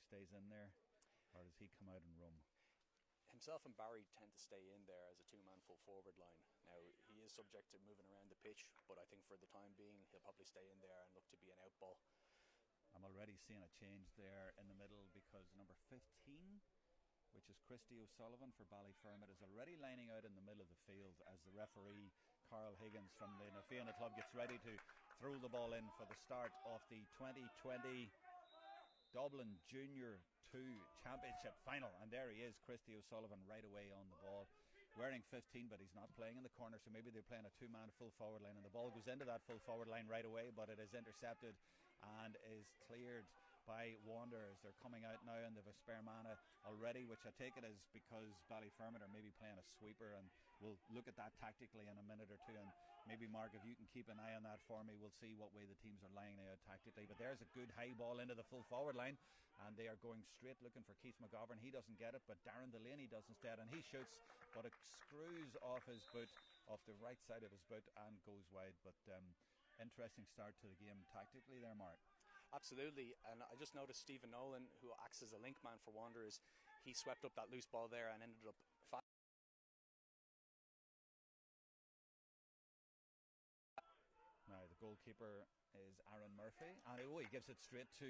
stays in there, or does he come out and roam? Himself and Barry tend to stay in there as a two-man full forward line. Now, he is subject to moving around the pitch, but I think for the time being, he'll probably stay in there and look to be an out ball. I'm already seeing a change there in the middle, because number 15, which is Christy O'Sullivan for Ballyfermot, is already lining out in the middle of the field as the referee, Carl Higgins from the Na Fianna Club, gets ready to throw the ball in for the start of the 2020 Dublin Junior 2 Championship final. And there he is, Christy O'Sullivan, right away on the ball, wearing 15, but he's not playing in the corner, so maybe they're playing a two-man full forward line, and the ball goes into that full forward line right away, but it is intercepted and is cleared by Wanderers. They're coming out now, and they've a spare mana already, which I take it is because Ballyfermot are maybe playing a sweeper, and we'll look at that tactically in a minute or two. And maybe, Mark, if you can keep an eye on that for me, we'll see what way the teams are lying out tactically. But there's a good high ball into the full forward line, and they are going straight looking for Keith McGovern. He doesn't get it, but Darren Delaney does instead, and he shoots, but it screws off his boot, off the right side of his boot, and goes wide. But interesting start to the game tactically there, Mark. Absolutely, and I just noticed Stephen Nolan, who acts as a link man for Wanderers, he swept up that loose ball there and ended up Now the goalkeeper is Aaron Murphy, and he gives it straight to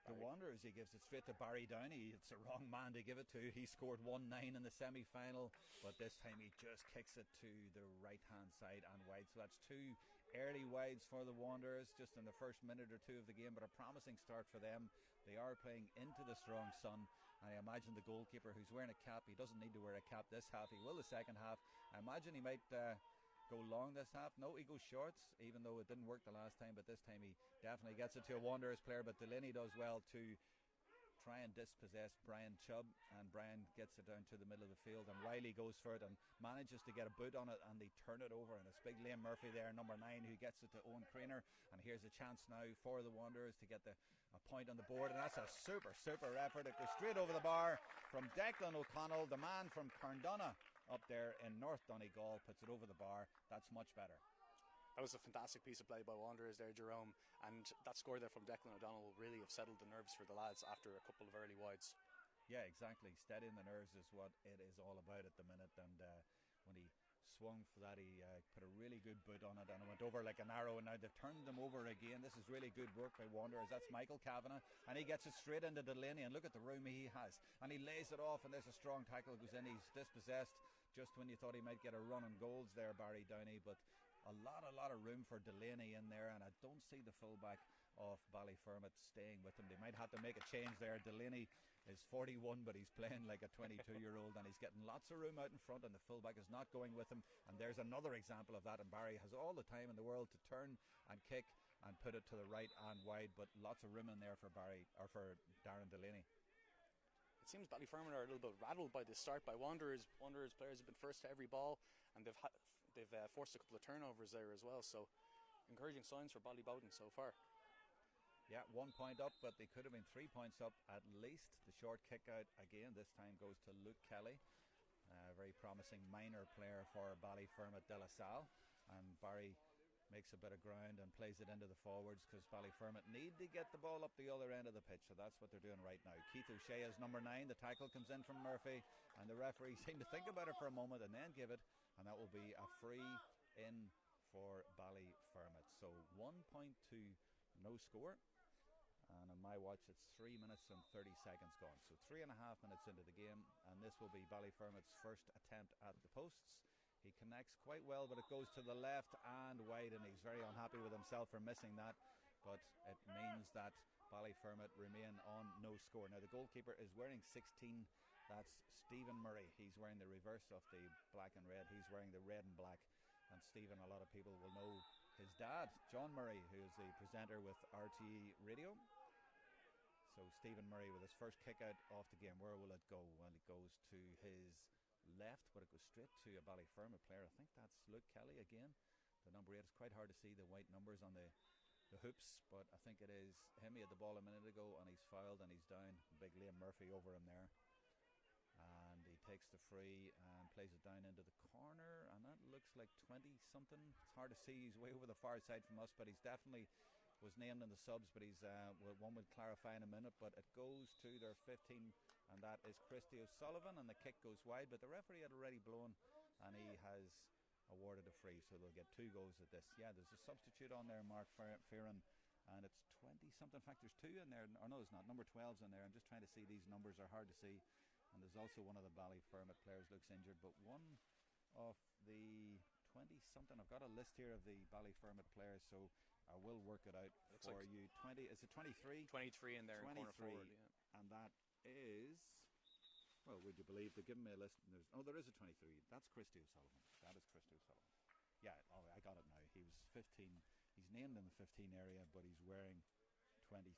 the Wanderers. He gives it straight to Barry Downey. It's the wrong man to give it to. He scored 1-9 in the semi-final, but this time he just kicks it to the right hand side and wide. So that's two early wides for the Wanderers just in the first minute or two of the game, but a promising start for them. They are playing into the strong sun. I imagine the goalkeeper, who's wearing a cap, he doesn't need to wear a cap this half, he will the second half. I imagine he might go long this half. No, he goes shorts, even though it didn't work the last time, but this time he definitely gets it to a Wanderers player. But Delaney does well to try and dispossess Brian Chubb, and Brian gets it down to the middle of the field, and Riley goes for it and manages to get a boot on it, and they turn it over, and it's big Liam Murphy there, number 9, who gets it to Owen Craner. And here's a chance now for the Wanderers to get a point on the board, and that's a super effort. It goes straight over the bar from Declan O'Connell, the man from Carndonagh up there in North Donegal, puts it over the bar. That's much better. That was a fantastic piece of play by Wanderers there, Jerome, and that score there from Declan O'Donnell will really have settled the nerves for the lads after a couple of early wides. Yeah, exactly. Steadying the nerves is what it is all about at the minute, and when he swung for that, he put a really good boot on it, and it went over like an arrow. And now they've turned them over again. This is really good work by Wanderers. That's Michael Kavanagh, and he gets it straight into Delaney, and look at the room he has, and he lays it off, and there's a strong tackle, goes in. He's dispossessed just when you thought he might get a run on goals there, Barry Downey, but a lot of room for Delaney in there, and I don't see the fullback of Ballyfermot staying with him. They might have to make a change there. Delaney is 41, but he's playing like a 22-year-old, and he's getting lots of room out in front, and the fullback is not going with him. And there's another example of that, and Barry has all the time in the world to turn and kick and put it to the right and wide, but lots of room in there for Darren Delaney. It seems Ballyfermot are a little bit rattled by this start by Wanderers. Wanderers players have been first to every ball, and they've forced a couple of turnovers there as well. So encouraging signs for Ballybowden so far. Yeah, 1 point up, but they could have been 3 points up at least. The short kick out again this time goes to Luke Kelly, a very promising minor player for Ballyfermot de la Salle, and Barry makes a bit of ground and plays it into the forwards because Ballyfermot need to get the ball up the other end of the pitch, so that's what they're doing right now. Keith O'Shea is number 9. The tackle comes in from Murphy, and the referee seemed to think about it for a moment and then give it, and that will be a free in for Ballyfermot. So 1 point to no score, and on my watch it's 3 minutes and 30 seconds gone, so 3.5 minutes into the game, and this will be Ballyfermot's first attempt at the posts. He connects quite well, but it goes to the left and wide, and he's very unhappy with himself for missing that. But it means that Ballyfermot remain on no score. Now the goalkeeper is wearing 16. That's Stephen Murray. He's wearing the reverse of the black and red. He's wearing the red and black. And Stephen, a lot of people will know his dad, John Murray, who is the presenter with RTE Radio. So Stephen Murray with his first kick out of the game. Where will it go? Well, it goes to his left, but it goes straight to a Ballyfermot player. I think that's Luke Kelly again, the number 8. It's quite hard to see the white numbers on the hoops, but I think it is him. He had the ball a minute ago and he's fouled and he's down. Big Liam Murphy over him there, and he takes the free and plays it down into the corner, and that looks like 20 something. It's hard to see, he's way over the far side from us, but he's definitely was named in the subs, but he's one will clarify in a minute. But it goes to their 15, and that is Christy O'Sullivan, and the kick goes wide. But the referee had already blown, and he has awarded a free, so they'll get 2 goals at this. Yeah, there's a substitute on there, Mark Fearon, and it's 20 something. In fact, there's 2 in there. Or no, it's not. Number 12's in there. I'm just trying to see. These numbers are hard to see. And there's also one of the Ballyfermot players looks injured, but one of the 20 something, I've got a list here of the Ballyfermot players, so I will work it out for you. 20, is it 23? 23 in there, 23, corner forward, yeah. And that is, well, would you believe they've given me a list? There is a 23. That's Christy O'Sullivan. That is Christy O'Sullivan. Yeah, I got it now. He was 15. He's named in the 15 area, but he's wearing 23.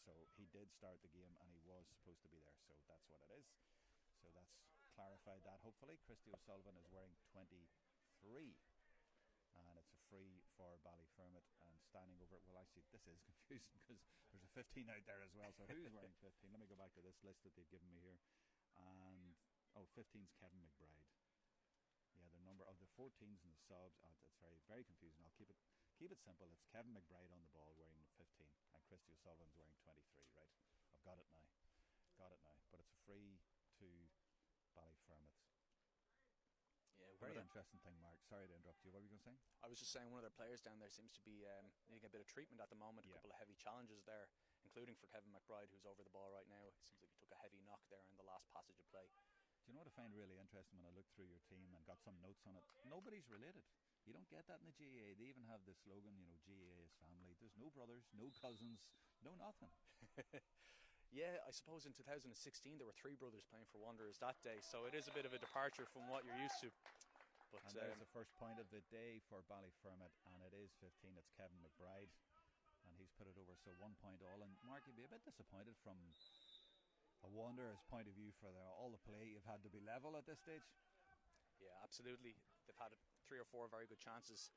So he did start the game, and he was supposed to be there. So that's what it is. So that's clarified that, hopefully. Christy O'Sullivan is wearing 23. And it's a free for Ballyfermot, and standing over it, well, actually, this is confusing because there's a 15 out there as well. So who's wearing 15? Let me go back to this list that they've given me here. And, 15's Kevin McBride. Yeah, the number of the 14s and the subs, it's very, very confusing. I'll keep it simple. It's Kevin McBride on the ball wearing 15, and Christy O'Sullivan's wearing 23, right? I've got it now. But it's a free to Ballyfermot. Yeah, very interesting thing, Mark. Sorry to interrupt you. What were you going to say? I was just saying one of their players down there seems to be needing a bit of treatment at the moment. A couple of heavy challenges there, including for Kevin McBride, who's over the ball right now. It seems like he took a heavy knock there in the last passage of play. Do you know what I find really interesting when I looked through your team and got some notes on it? Nobody's related. You don't get that in the GAA. They even have the slogan, GAA is family. There's no brothers, no cousins, no nothing. Yeah, I suppose in 2016 there were 3 brothers playing for Wanderers that day, so it is a bit of a departure from what you're used to. But and there's the first point of the day for Ballyfermot, and it is 15. It's Kevin McBride, and he's put it over, so 1 point all. And Mark, you'd be a bit disappointed from a Wanderers point of view for all the play you've had to be level at this stage. Yeah, absolutely. They've had 3 or 4 very good chances,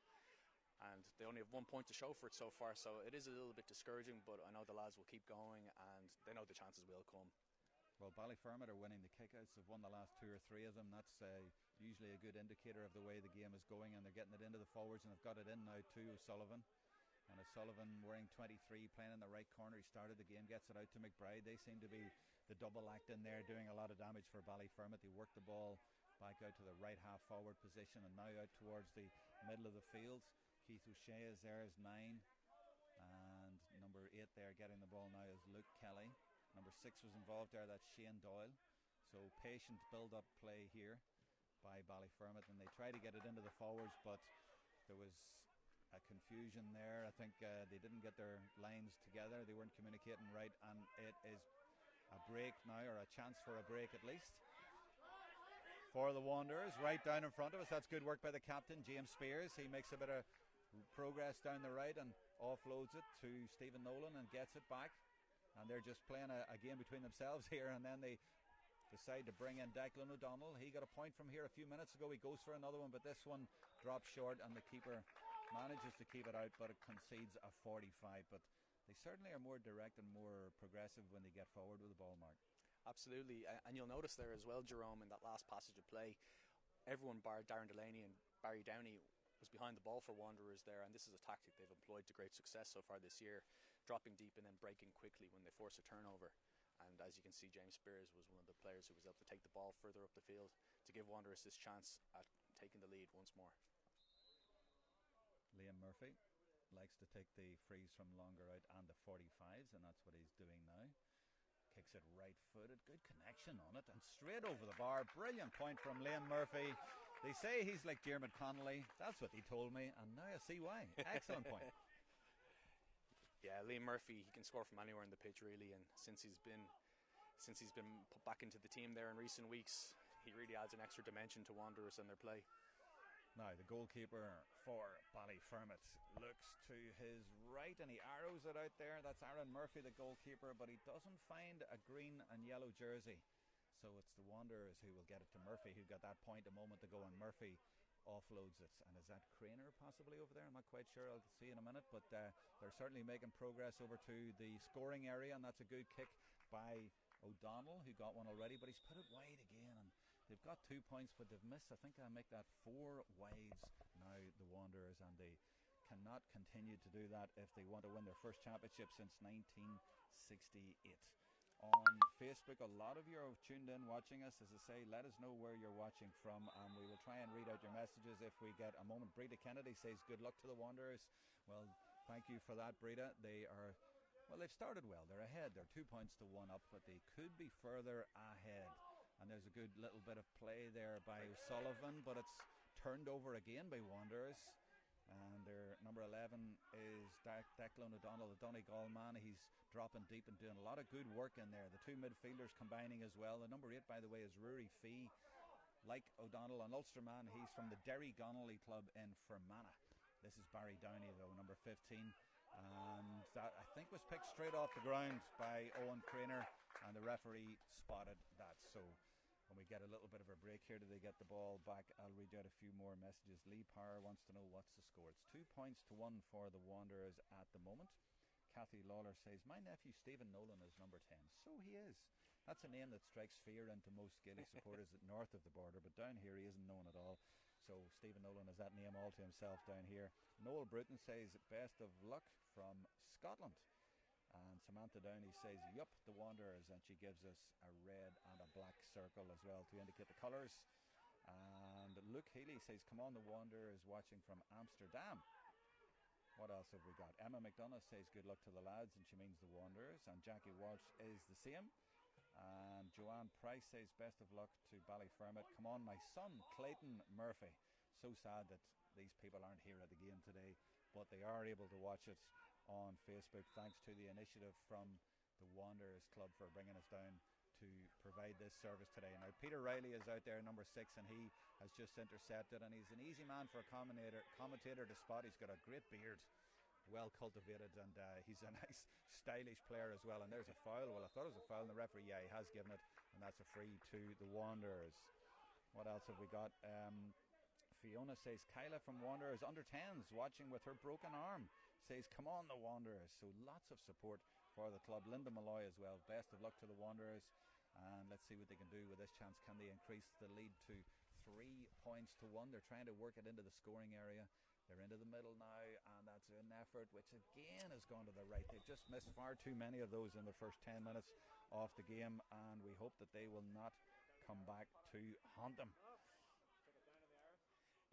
and they only have 1 point to show for it so far, so it is a little bit discouraging, but I know the lads will keep going, and they know the chances will come. Well, Ballyfermot are winning the kickouts. They've won the last 2 or 3 of them. That's usually a good indicator of the way the game is going, and they're getting it into the forwards, and they've got it in now to O'Sullivan. And O'Sullivan wearing 23, playing in the right corner. He started the game, gets it out to McBride. They seem to be the double act in there, doing a lot of damage for Ballyfermot. They work the ball back out to the right half forward position, and now out towards the middle of the field. Keith O'Shea is there as 9, and number 8 there getting the ball now is Luke Kelly. Number 6 was involved there, that's Shane Doyle. So patient build-up play here by Ballyfermot, and they try to get it into the forwards, but there was a confusion there. I think they didn't get their lines together. They weren't communicating right, and it is a break now, or a chance for a break at least, for the Wanderers, right down in front of us. That's good work by the captain, James Spears. He makes a bit of progress down the right and offloads it to Stephen Nolan and gets it back. And they're just playing a game between themselves here, and then they decide to bring in Declan O'Donnell. He got a point from here a few minutes ago. He goes for another one, but this one drops short, and the keeper manages to keep it out, but it concedes a 45. But they certainly are more direct and more progressive when they get forward with the ball, Mark. Absolutely, and you'll notice there as well, Jerome, in that last passage of play, everyone bar Darren Delaney and Barry Downey was behind the ball for Wanderers there, and this is a tactic they've employed to great success so far this year, dropping deep and then breaking quickly when they force a turnover. And as you can see, James Spears was one of the players who was able to take the ball further up the field to give Wanderers this chance at taking the lead once more. Liam Murphy likes to take the frees from longer out and the 45s, and that's what he's doing now. Kicks it right-footed, good connection on it, and straight over the bar. Brilliant point from Liam Murphy. They say he's like Diarmuid Connolly. That's what he told me, and now I see why. Excellent point. Yeah, Liam Murphy, he can score from anywhere in the pitch really, and since he's been put back into the team there in recent weeks, he really adds an extra dimension to Wanderers and their play. Now the goalkeeper for Ballyfermot looks to his right, and he arrows it out there. That's Aaron Murphy, the goalkeeper, but he doesn't find a green and yellow jersey. So it's the Wanderers who will get it to Murphy, who got that point a moment ago, and Murphy offloads it. And is that Craner possibly over there? I'm not quite sure. I'll see in a minute, but they're certainly making progress over to the scoring area, and that's a good kick by O'Donnell, who got one already, but he's put it wide again, and they've got 2 points, but they've missed, I think I'll make that 4 wides now, the Wanderers, and they cannot continue to do that if they want to win their first championship since 1968. On Facebook, a lot of you are tuned in watching us. As I say, let us know where you're watching from, and we will try and read out your messages if we get a moment. Breda Kennedy says, good luck to the Wanderers. Well, thank you for that, Breda. They've started well. They're ahead. They're 2 points to 1 up, but they could be further ahead. And there's a good little bit of play there by Sullivan, but it's turned over again by Wanderers. And their number 11 is Declan O'Donnell, the Donegal man. He's dropping deep and doing a lot of good work in there. The two midfielders combining as well. The number 8, by the way, is Rory Fee. Like O'Donnell, an Ulster man. He's from the Derry Gonnelly Club in Fermanagh. This is Barry Downey, though, number 15. And that, I think, was picked straight off the ground by Owen Craner, and the referee spotted that. So when we get a little bit of a break here, do they get the ball back? I'll read out a few more messages. Lee Power wants to know what's the score. It's 2 points to 1 for the Wanderers at the moment. Kathy Lawler says, my nephew Stephen Nolan is number 10. So he is. That's a name that strikes fear into most Gaelic supporters north of the border, but down here he isn't known at all. So Stephen Nolan has that name all to himself down here. Noel Bruton says, best of luck from Scotland. And Samantha Downey says, yup, the Wanderers, and she gives us a red and a black circle as well to indicate the colours. And Luke Healy says, come on, the Wanderers, watching from Amsterdam. What else have we got? Emma McDonough says, good luck to the lads, and she means the Wanderers. And Jackie Walsh is the same. And Joanne Price says, best of luck to Ballyfermot. Come on, my son, Clayton Murphy. So sad that these people aren't here at the game today, but they are able to watch it on Facebook, thanks to the initiative from the Wanderers Club for bringing us down to provide this service today. Now, Peter Riley is out there, number 6, and he has just intercepted, and he's an easy man for a commentator to spot. He's got a great beard, well cultivated, and he's a nice stylish player as well. And there's a foul. Well, I thought it was a foul, and the referee, yeah, he has given it, and that's a free to the Wanderers. What else have we got? Fiona says, Kyla from Wanderers under 10s watching with her broken arm, says, come on the Wanderers. So lots of support for the club. Linda Malloy as well, best of luck to the Wanderers, and let's see what they can do with this chance. Can they increase the lead to 3 points to 1? They're trying to work it into the scoring area. They're into the middle now, and that's an effort which again has gone to the right. They've just missed far too many of those in the first 10 minutes of the game, and we hope that they will not come back to haunt them.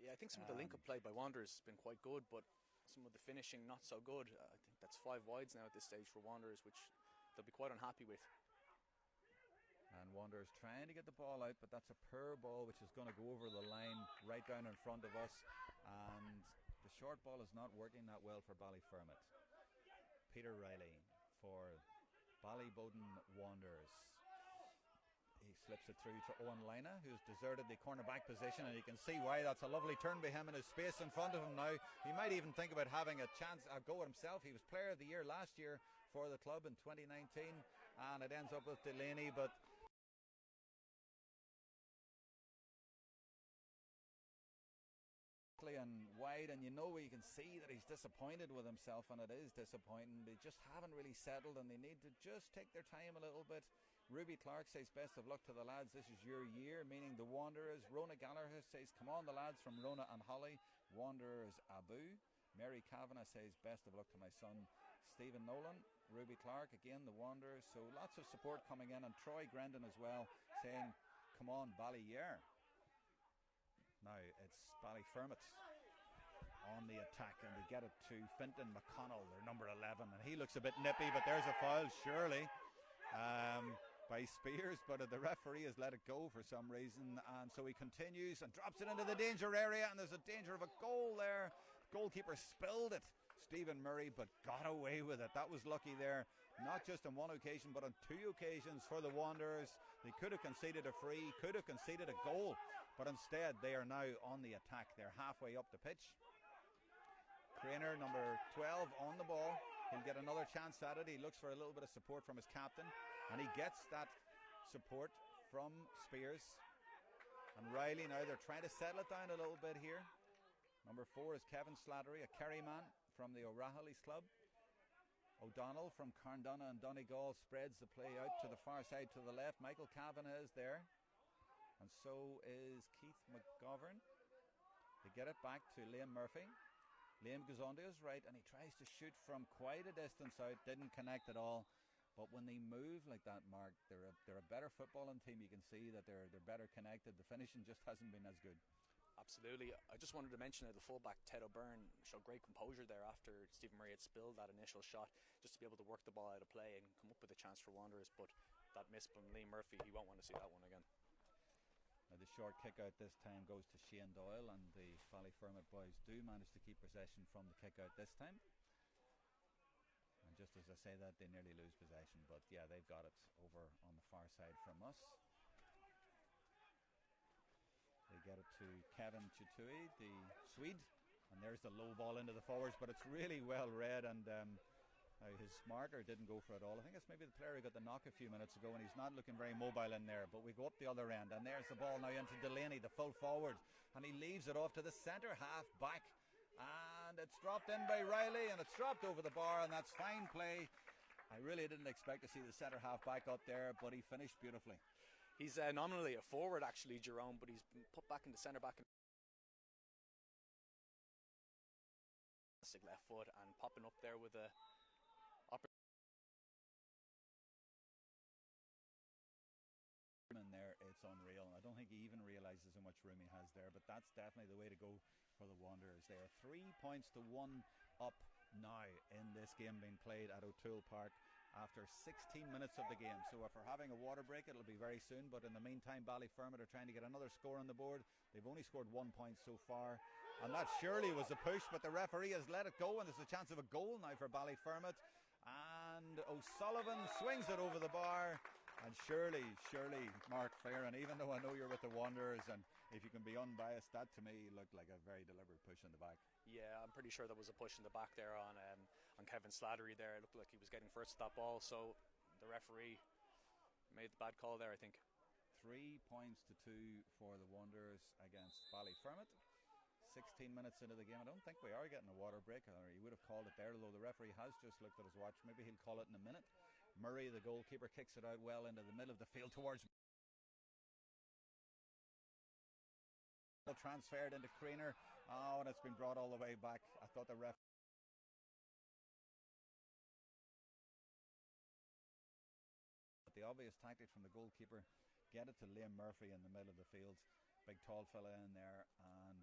Yeah, I think some of the link-up play by Wanderers has been quite good, but some of the finishing not so good. I think that's 5 wides now at this stage for Wanderers, which they'll be quite unhappy with. And Wanderers trying to get the ball out, but that's a poor ball which is going to go over the line right down in front of us, and the short ball is not working that well for Ballyfermot. Peter Riley for Ballybowden Wanderers. He slips it through to Owen Lina, who's deserted the cornerback position, and you can see why. That's a lovely turn by him, and his space in front of him now. He might even think about having a go at himself. He was player of the year last year for the club in 2019, and it ends up with Delaney, but and wide, and you can see that he's disappointed with himself, and it is disappointing. They just haven't really settled, and they need to just take their time a little bit. Ruby Clark says, best of luck to the lads, this is your year, meaning the Wanderers. Rona Gallagher says, come on the lads, from Rona and Holly. Wanderers Abu. Mary Kavanagh says, best of luck to my son Stephen Nolan. Ruby Clark, again the Wanderers. So lots of support coming in, and Troy Grendon as well saying, come on Ballyyare. Now it's Ballyfermot on the attack, and they get it to Fintan McConnell, their number 11, and he looks a bit nippy, but there's a foul surely by Spears, but the referee has let it go for some reason, and so he continues and drops it into the danger area, and there's a danger of a goal there. Goalkeeper spilled it, Stephen Murray, but got away with it. That was lucky there, not just on one occasion but on 2 occasions for the Wanderers. They could have conceded a free, could have conceded a goal, but instead they are now on the attack. They're halfway up the pitch. Craner, number 12, on the ball. He'll get another chance at it. He looks for a little bit of support from his captain, and he gets that support from Spears. And Riley now, they're trying to settle it down a little bit here. Number 4 is Kevin Slattery, a Kerry man from the O'Rahilly's club. O'Donnell from Carndonna and Donegal spreads the play out to the far side to the left. Michael Kavanagh is there, and so is Keith McGovern. They get it back to Liam Murphy. Liam goes on to his right and he tries to shoot from quite a distance out, didn't connect at all. But when they move like that, Mark, they're a better footballing team. You can see that they're better connected. The finishing just hasn't been as good. Absolutely. I just wanted to mention that the fullback Ted O'Byrne showed great composure there after Stephen Murray had spilled that initial shot, just to be able to work the ball out of play and come up with a chance for Wanderers. But that miss from Liam Murphy, he won't want to see that one again. Now the short kick out this time goes to Shane Doyle, and the Ballyfermot boys do manage to keep possession from the kick out this time. And just as I say that, they nearly lose possession, but yeah, they've got it over on the far side from us. They get it to Kevin Chitui, the Swede, and there's the low ball into the forwards, but it's really well read, and his marker didn't go for it all. I think it's maybe the player who got the knock a few minutes ago, and he's not looking very mobile in there, but we go up the other end, and there's the ball now into Delaney, the full forward, and he leaves it off to the centre half back, and it's dropped in by Riley, and it's dropped over the bar, and that's fine play. I really didn't expect to see the centre half back up there, but he finished beautifully. He's nominally a forward, actually, Jerome, but he's been put back into centre back. Left foot and popping up there with a in there, it's unreal. I don't think he even realises how much room he has there, but that's definitely the way to go for the Wanderers. They are 3 points to 1 up now in this game being played at O'Toole Park after 16 minutes of the game. So if we're having a water break, it'll be very soon, but in the meantime Ballyfermot are trying to get another score on the board. They've only scored 1 point so far, and that surely was a push, but the referee has let it go, and there's a chance of a goal now for Ballyfermot, and O'Sullivan swings it over the bar. And surely, Mark Farron, even though I know you're with the Wanderers, and if you can be unbiased, that to me looked like a very deliberate push in the back. Yeah, I'm pretty sure there was a push in the back there on Kevin Slattery there. It looked like he was getting first at that ball, so the referee made the bad call there, I think. 3 points to 2 for the Wanderers against Ballyfermot. 16 minutes into the game. I don't think we are getting a water break, or he would have called it there, although the referee has just looked at his watch. Maybe he'll call it in a minute. Murray, the goalkeeper, kicks it out well into the middle of the field towards transferred into Creener. Oh, and it's been brought all the way back. I thought the ref the obvious tactic from the goalkeeper, get it to Liam Murphy in the middle of the field, big tall fella in there, and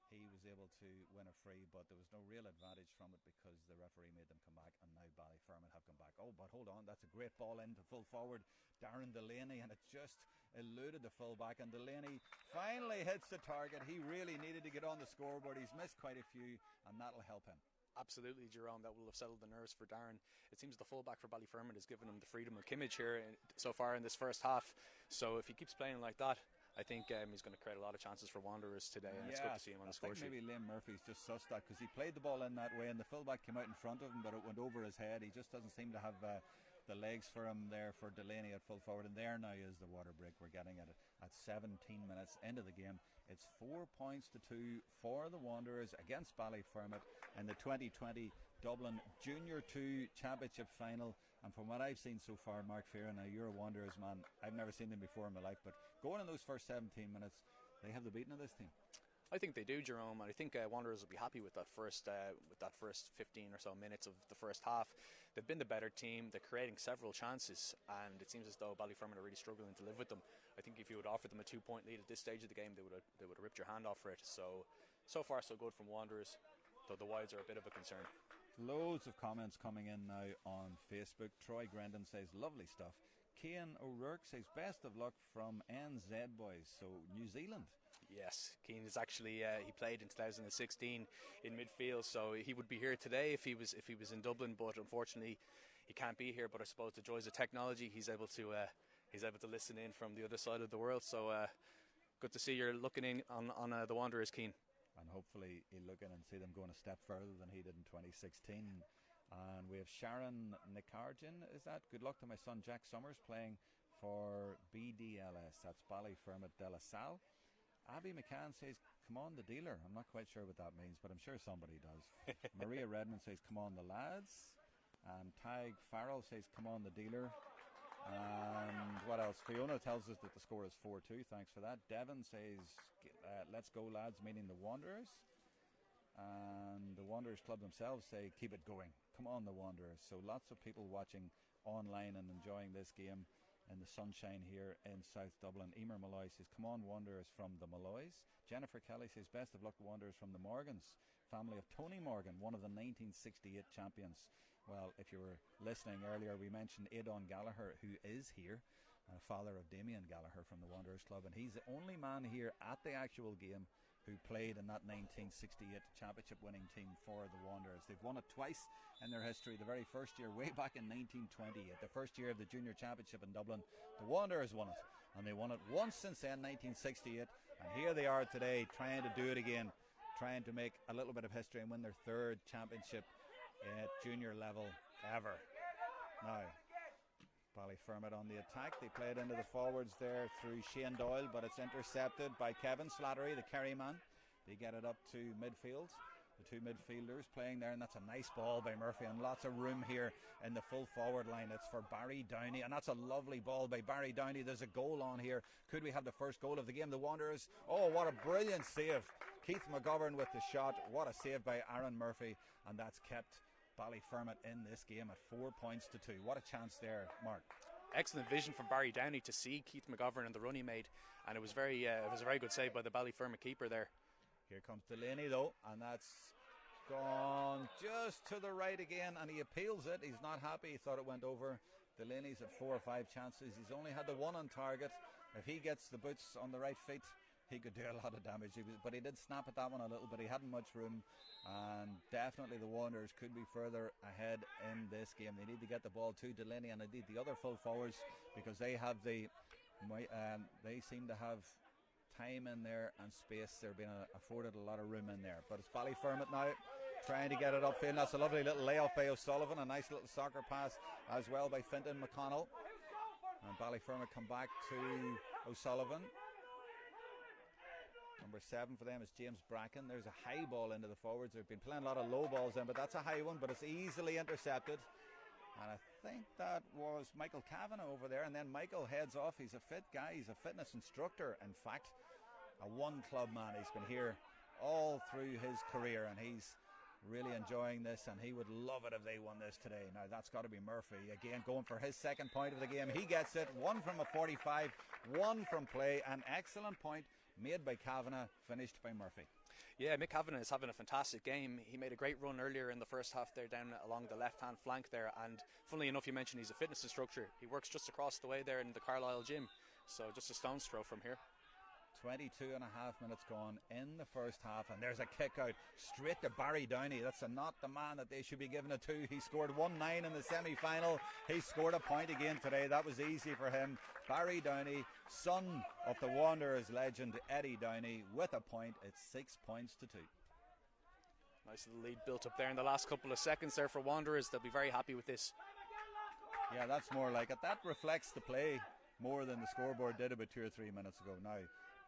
he was able to win a free, but there was no real advantage from it because the referee made them come back, and now Ballyfermot have come back. Oh, but hold on, that's a great ball into full forward Darren Delaney, and it just eluded the full back, and Delaney finally hits the target. He really needed to get on the scoreboard. He's missed quite a few, and that'll help him. Absolutely, Jerome, that will have settled the nerves for Darren. It seems the fullback for Ballyfermot has given him the freedom of Kimmage here so far in this first half, so if he keeps playing like that, I think he's going to create a lot of chances for Wanderers today, and it's good to see him on the score sheet. Maybe Liam Murphy's just sussed that because he played the ball in that way, and the fullback came out in front of him, but it went over his head. He just doesn't seem to have the legs for him there for Delaney at full forward, and there now is the water break. We're getting it at 17 minutes into the game. It's 4 points to 2 for the Wanderers against Ballyfermot in the 2020 Dublin Junior 2 Championship final. And from what I've seen so far, Mark Farron, now you're a Wanderers man, I've never seen them before in my life, but going in those first 17 minutes, they have the beating of this team. I think they do, Jerome, and I think Wanderers will be happy with that first 15 or so minutes of the first half. They've been the better team. They're creating several chances, and it seems as though Ballyfermot are really struggling to live with them. I think if you would offer them a 2-point lead at this stage of the game, they would have ripped your hand off for it. So far so good from Wanderers, though the wides are a bit of a concern. Loads of comments coming in now on Facebook. Troy Grendon says lovely stuff. Cian O'Rourke says best of luck from NZ boys, so New Zealand. Yes, Cian is actually he played in 2016 in midfield, so he would be here today if he was in Dublin, but unfortunately he can't be here. But I suppose the joys of technology, he's able to listen in from the other side of the world. So good to see you're looking in on the Wanderers, Cian. And hopefully he'll look in and see them going a step further than he did in 2016. And we have Sharon Nicargin, is that? Good luck to my son Jack Summers playing for BDLS. That's Ballyfermot de la Salle. Abby McCann says, come on the dealer. I'm not quite sure what that means, but I'm sure somebody does. Maria Redmond says, come on the lads. And Tig Farrell says, come on the dealer. And what else? Fiona tells us that the score is 4-2. Thanks for that. Devon says, let's go lads, meaning the Wanderers. and the Wanderers club themselves say keep it going, come on the Wanderers. So lots of people watching online and enjoying this game in the sunshine here in South Dublin. Emer Malloy says come on Wanderers from the Malloys. Jennifer Kelly says best of luck Wanderers from the Morgans, family of Tony Morgan, one of the 1968 champions. Well, if you were listening earlier, we mentioned Aidan Gallagher, who is here, father of Damien Gallagher from the Wanderers club, and he's the only man here at the actual game who played in that 1968 championship winning team for the Wanderers. They've won it twice in their history. The very first year, way back in 1928, the first year of the junior championship in Dublin, the Wanderers won it, and they won it once since then, 1968, and here they are today trying to do it again, trying to make a little bit of history and win their third championship at junior level ever. Now Ballyfermot on the attack. They play it into the forwards there through Shane Doyle, but it's intercepted by Kevin Slattery, the Kerry man. They get it up to midfield. The two midfielders playing there, and that's a nice ball by Murphy, and lots of room here in the full forward line. It's for Barry Downey, and that's a lovely ball by Barry Downey. There's a goal on here. Could we have the first goal of the game? The Wanderers, oh, what a brilliant save. Keith McGovern with the shot. What a save by Aaron Murphy, and that's kept Ballyfermot in this game at 4 points to 2. What a chance there, Mark. Excellent vision from Barry Downey to see Keith McGovern and the run he made, and it was a very good save by the Ballyfermot keeper there. Here comes Delaney though, and that's gone just to the right again, and he appeals it. He's not happy. He thought it went over. Delaney's at 4 or 5 chances. He's only had the one on target. If he gets the boots on the right feet, he could do a lot of damage. But he did snap at that one a little bit. He hadn't much room, and definitely the Wanderers could be further ahead in this game. They need to get the ball to Delaney and indeed the other full forwards, because they have they seem to have time in there and space. They're being afforded a lot of room in there. But it's Ballyfermot now trying to get it upfield. That's a lovely little layoff by O'Sullivan. A nice little soccer pass as well by Fintan McConnell. And Ballyfermot come back to O'Sullivan. Number 7 for them is James Bracken. There's a high ball into the forwards. They've been playing a lot of low balls in, but that's a high one, but it's easily intercepted. And I think that was Michael Kavanagh over there, and then Michael heads off. He's a fit guy. He's a fitness instructor, in fact. A one-club man. He's been here all through his career, and he's really enjoying this, and he would love it if they won this today. Now, that's got to be Murphy. Again, going for his second point of the game. He gets it. 1 from a 45, 1 from play. An excellent point made by Kavanagh, finished by Murphy. Yeah, Mick Kavanagh is having a fantastic game. He made a great run earlier in the first half there down along the left-hand flank there, and funnily enough, you mentioned he's a fitness instructor. He works just across the way there in the Carlisle gym, so just a stone's throw from here. 22 and a half minutes gone in the first half, and there's a kick out straight to Barry Downey. That's not the man that they should be giving it to. He scored 1-9 in the semi-final. He scored a point again today. That was easy for him. Barry Downey, son of the Wanderers legend Eddie Downey, with a point. It's 6 points to 2. Nice little lead built up there in the last couple of seconds there for Wanderers. They'll be very happy with this. Yeah, that's more like it. That reflects the play more than the scoreboard did about 2 or 3 minutes ago. Now,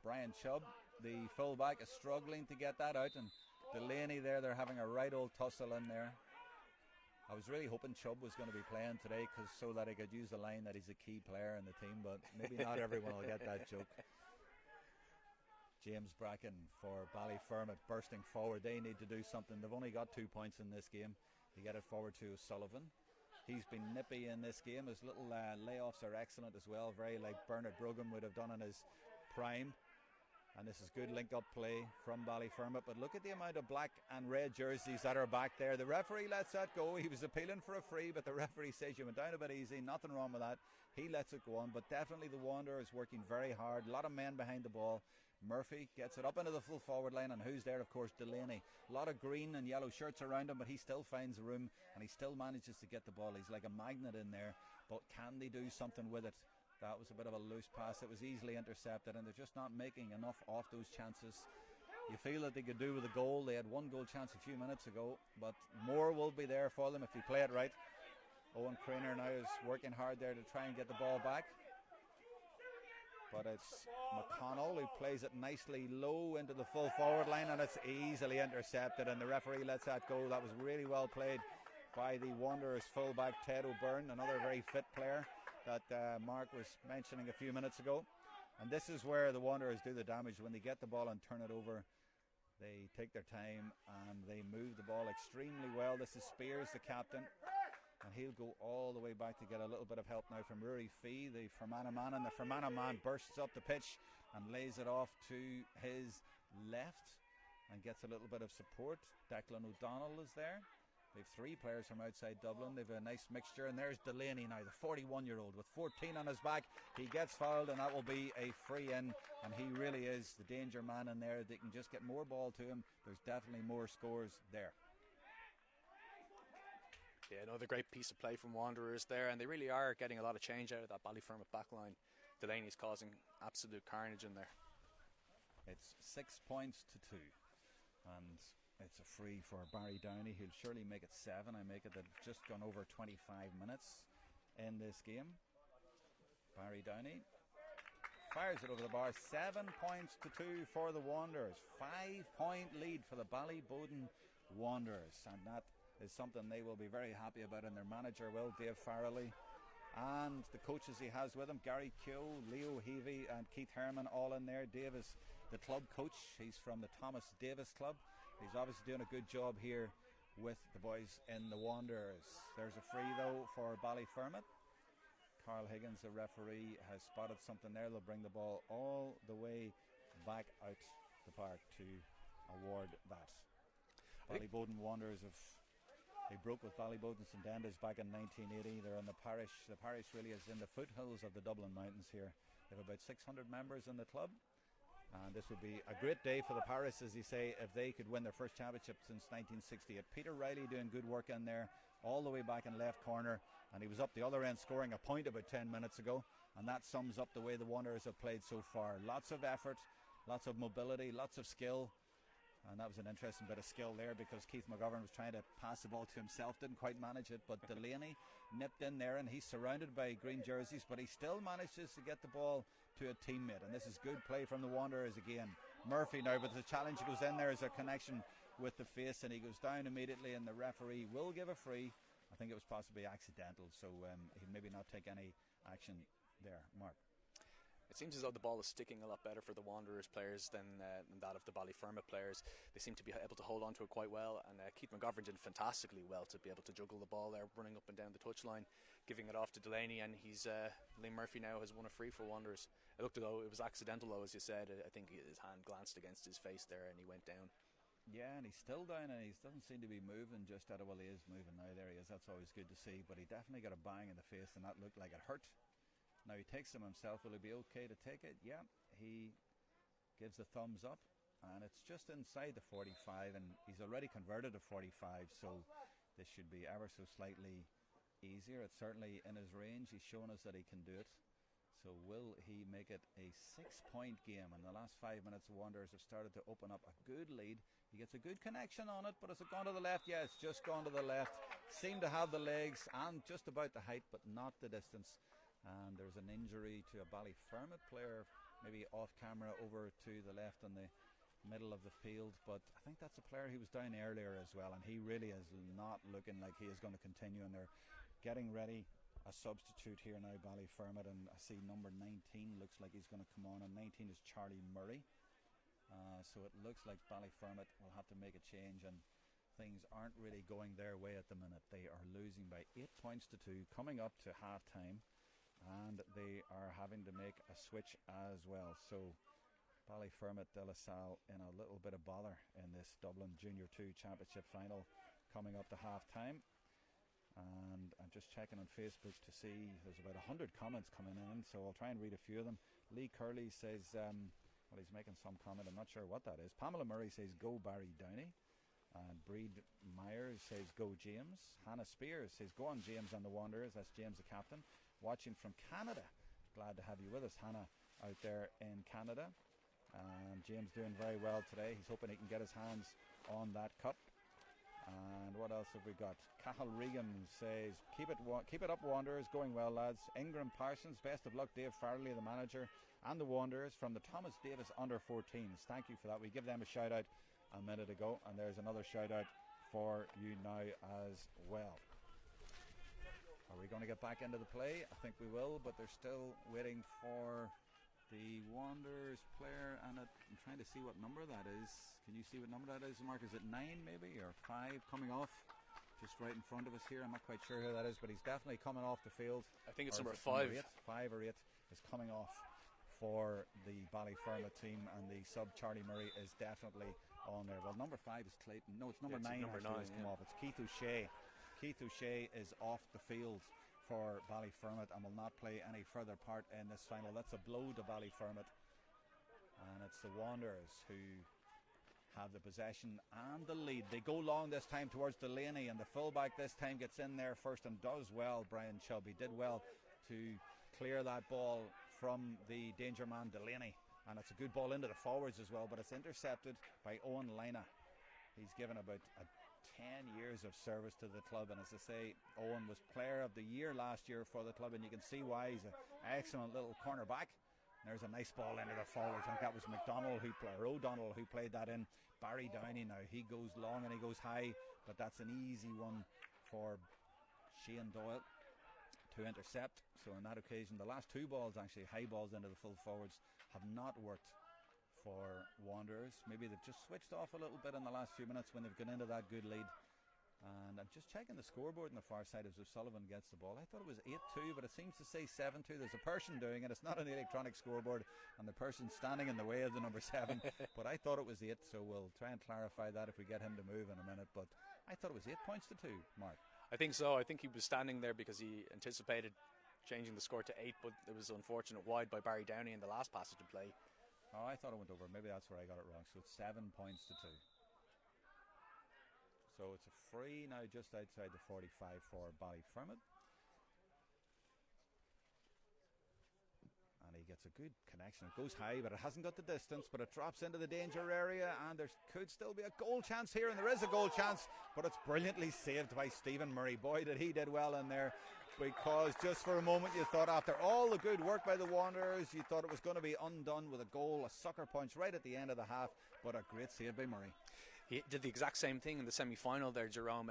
Brian Chubb, the fullback, is struggling to get that out, and Delaney there, they're having a right old tussle in there. I was really hoping Chubb was going to be playing today so that I could use the line that he's a key player in the team, but maybe not everyone will get that joke. James Bracken for Ballyfermot bursting forward. They need to do something. They've only got 2 points in this game. They get it forward to O'Sullivan. He's been nippy in this game. His little layoffs are excellent as well, very like Bernard Brogan would have done in his prime. And this is good link-up play from Ballyfermot. But look at the amount of black and red jerseys that are back there. The referee lets that go. He was appealing for a free, but the referee says you went down a bit easy. Nothing wrong with that. He lets it go on. But definitely the Wanderers working very hard. A lot of men behind the ball. Murphy gets it up into the full forward line. And who's there? Of course, Delaney. A lot of green and yellow shirts around him, but he still finds room. And he still manages to get the ball. He's like a magnet in there. But can they do something with it? That was a bit of a loose pass. It was easily intercepted, and they're just not making enough off those chances. You feel that they could do with a goal. They had 1 goal chance a few minutes ago, but more will be there for them if they play it right. Owen Craner now is working hard there to try and get the ball back. But it's McConnell who plays it nicely low into the full forward line, and it's easily intercepted, and the referee lets that go. That was really well played by the Wanderers fullback Ted O'Byrne, another very fit player that Mark was mentioning a few minutes ago. And this is where the Wanderers do the damage, when they get the ball and turn it over They take their time and they move the ball extremely well. This is Spears, the captain, and he'll go all the way back to get a little bit of help now from Rory Fee, the Fermanagh man, and the Fermanagh man bursts up the pitch and lays it off to his left and gets a little bit of support. Declan O'Donnell is there. They've 3 players from outside Dublin. They've a nice mixture, and there's Delaney now, the 41-year-old with 14 on his back. He gets fouled, and that will be a free in, and he really is the danger man in there. They can just get more ball to him. There's definitely more scores there. Yeah, another great piece of play from Wanderers there, and they really are getting a lot of change out of that Ballyfermot backline. Delaney's causing absolute carnage in there. It's 6 points to 2, and it's a free for Barry Downey. He'll surely make it 7. I make it that it's just gone over 25 minutes in this game. Barry Downey fires it over the bar. 7 points to 2 for the Wanderers. 5-point lead for the Ballybowden Wanderers, and that is something they will be very happy about, and their manager will, Dave Farrelly, and the coaches he has with him, Gary Keogh, Leo Heavey and Keith Herman, all in there. Dave is the club coach. He's from the Thomas Davis Club. He's obviously doing a good job here with the boys in the Wanderers. There's a free though for Ballyfermot. Carl Higgins, the referee, has spotted something there. They'll bring the ball all the way back out the park to award that. Ballybowden Wanderers they broke with Ballybowden St Enda's back in 1980. They're in the parish. The parish really is in the foothills of the Dublin Mountains here. They have about 600 members in the club. And this would be a great day for the parish, as you say, if they could win their first championship since 1968. Peter Riley doing good work in there, all the way back in left corner. And he was up the other end scoring a point about 10 minutes ago. And that sums up the way the Wanderers have played so far. Lots of effort, lots of mobility, lots of skill. And that was an interesting bit of skill there, because Keith McGovern was trying to pass the ball to himself, didn't quite manage it, but Delaney nipped in there, and he's surrounded by green jerseys, but he still manages to get the ball to a teammate, and this is good play from the Wanderers again. Murphy now, but the challenge goes in there as a connection with the face, and he goes down immediately, and the referee will give a free. I think it was possibly accidental, so he'll maybe not take any action there. Mark? It seems as though the ball is sticking a lot better for the Wanderers players than that of the Ballyfermot players. They seem to be able to hold on to it quite well, and Keith McGovern did fantastically well to be able to juggle the ball there, running up and down the touchline, giving it off to Delaney, and Liam Murphy now has won a free for Wanderers. It looked as though it was accidental though, as you said. I think his hand glanced against his face there and he went down. Yeah, and he's still down, and he doesn't seem to be moving just out of, well, he is moving now, there he is, that's always good to see, but he definitely got a bang in the face, and that looked like it hurt. Now he takes them himself. Will he be okay to take it? Yeah, he gives the thumbs up, and it's just inside the 45, and he's already converted to 45, so this should be ever so slightly easier. It's certainly in his range. He's shown us that he can do it. So will he make it a 6-point game? In the last 5 minutes, the Wanderers have started to open up a good lead. He gets a good connection on it, but has it gone to the left? Yeah, it's just gone to the left. Seemed to have the legs and just about the height, but not the distance. And there's an injury to a Ballyfermot player, maybe off camera over to the left in the middle of the field, but I think that's a player who was down earlier as well, and he really is not looking like he is going to continue, and they're getting ready a substitute here now, Ballyfermot, and I see number 19 looks like he's going to come on, and 19 is Charlie Murray. So it looks like Ballyfermot will have to make a change, and things aren't really going their way at the minute. They are losing by 8 points to 2, coming up to half time, and they are having to make a switch as well. So Ballyfermot De La Salle in a little bit of bother in this Dublin Junior 2 Championship final, coming up to half time. And I'm just checking on Facebook to see, there's about 100 comments coming in, so I'll try and read a few of them. Lee Curley says, well, he's making some comment, I'm not sure what that is. Pamela Murray says, go Barry Downey. And Breed Myers says, go James. Hannah Spears says, go on James and the Wanderers. That's James the captain, watching from Canada. Glad to have you with us, Hannah, out there in Canada. And James doing very well today. He's hoping he can get his hands on that cup. And what else have we got? Cathal Regan says, keep it up, Wanderers, going well, lads. Ingram Parsons, best of luck, Dave Farrelly, the manager, and the Wanderers from the Thomas Davis under-14s. Thank you for that. We give them a shout out a minute ago, and there's another shout out for you now as well. Are we going to get back into the play? I think we will, but they're still waiting for The Wanderers player, and I'm trying to see what number that is. Can you see what number that is, Mark? Is it 9 maybe, or 5 coming off? Just right in front of us here. I'm not quite sure who that is, but he's definitely coming off the field. I think it's number 5. Number 8, 5 or 8 is coming off for the Ballyfermot team, and the sub Charlie Murray is definitely on there. Well, number 5 is Clayton. No, it's number 9 number 9 has come off. It's Keith O'Shea. Keith O'Shea is off the field for Ballyfermot and will not play any further part in this final. That's a blow to Ballyfermot, and it's the Wanderers who have the possession and the lead. They go long this time towards Delaney, and the fullback this time gets in there first and does well. Brian Shelby did well to clear that ball from the danger man Delaney, and it's a good ball into the forwards as well, but it's intercepted by Owen Lina. He's given about 10 years of service to the club, and as I say, Owen was player of the year last year for the club, and you can see why. He's an excellent little cornerback. There's a nice ball into the forwards. I think that was O'Donnell who played that in. Barry Downey now, he goes long and he goes high, but that's an easy one for Shane Doyle to intercept. So on that occasion, the last 2 balls, actually high balls into the full forwards, have not worked for Wanderers. Maybe they've just switched off a little bit in the last few minutes when they've gone into that good lead. And I'm just checking the scoreboard on the far side as O'Sullivan gets the ball. I thought it was 8-2, but it seems to say 7-2. There's a person doing it. It's not an electronic scoreboard, and the person's standing in the way of the number 7. But I thought it was 8, so we'll try and clarify that if we get him to move in a minute. But I thought it was 8 points to 2, Mark. I think so. I think he was standing there because he anticipated changing the score to 8, but it was unfortunate wide by Barry Downey in the last passage of play. Oh, I thought it went over. Maybe that's where I got it wrong. So it's 7 points to 2. So it's a free now just outside the 45 for Ballyfermot. And he gets a good connection. It goes high, but it hasn't got the distance, but it drops into the danger area, and there could still be a goal chance here, and there is a goal chance, but it's brilliantly saved by Stephen Murray. Boy, did he did well in there, because just for a moment you thought, after all the good work by the Wanderers, you thought it was going to be undone with a goal, a sucker punch right at the end of the half, but a great save by Murray. He did the exact same thing in the semi-final there, Jerome.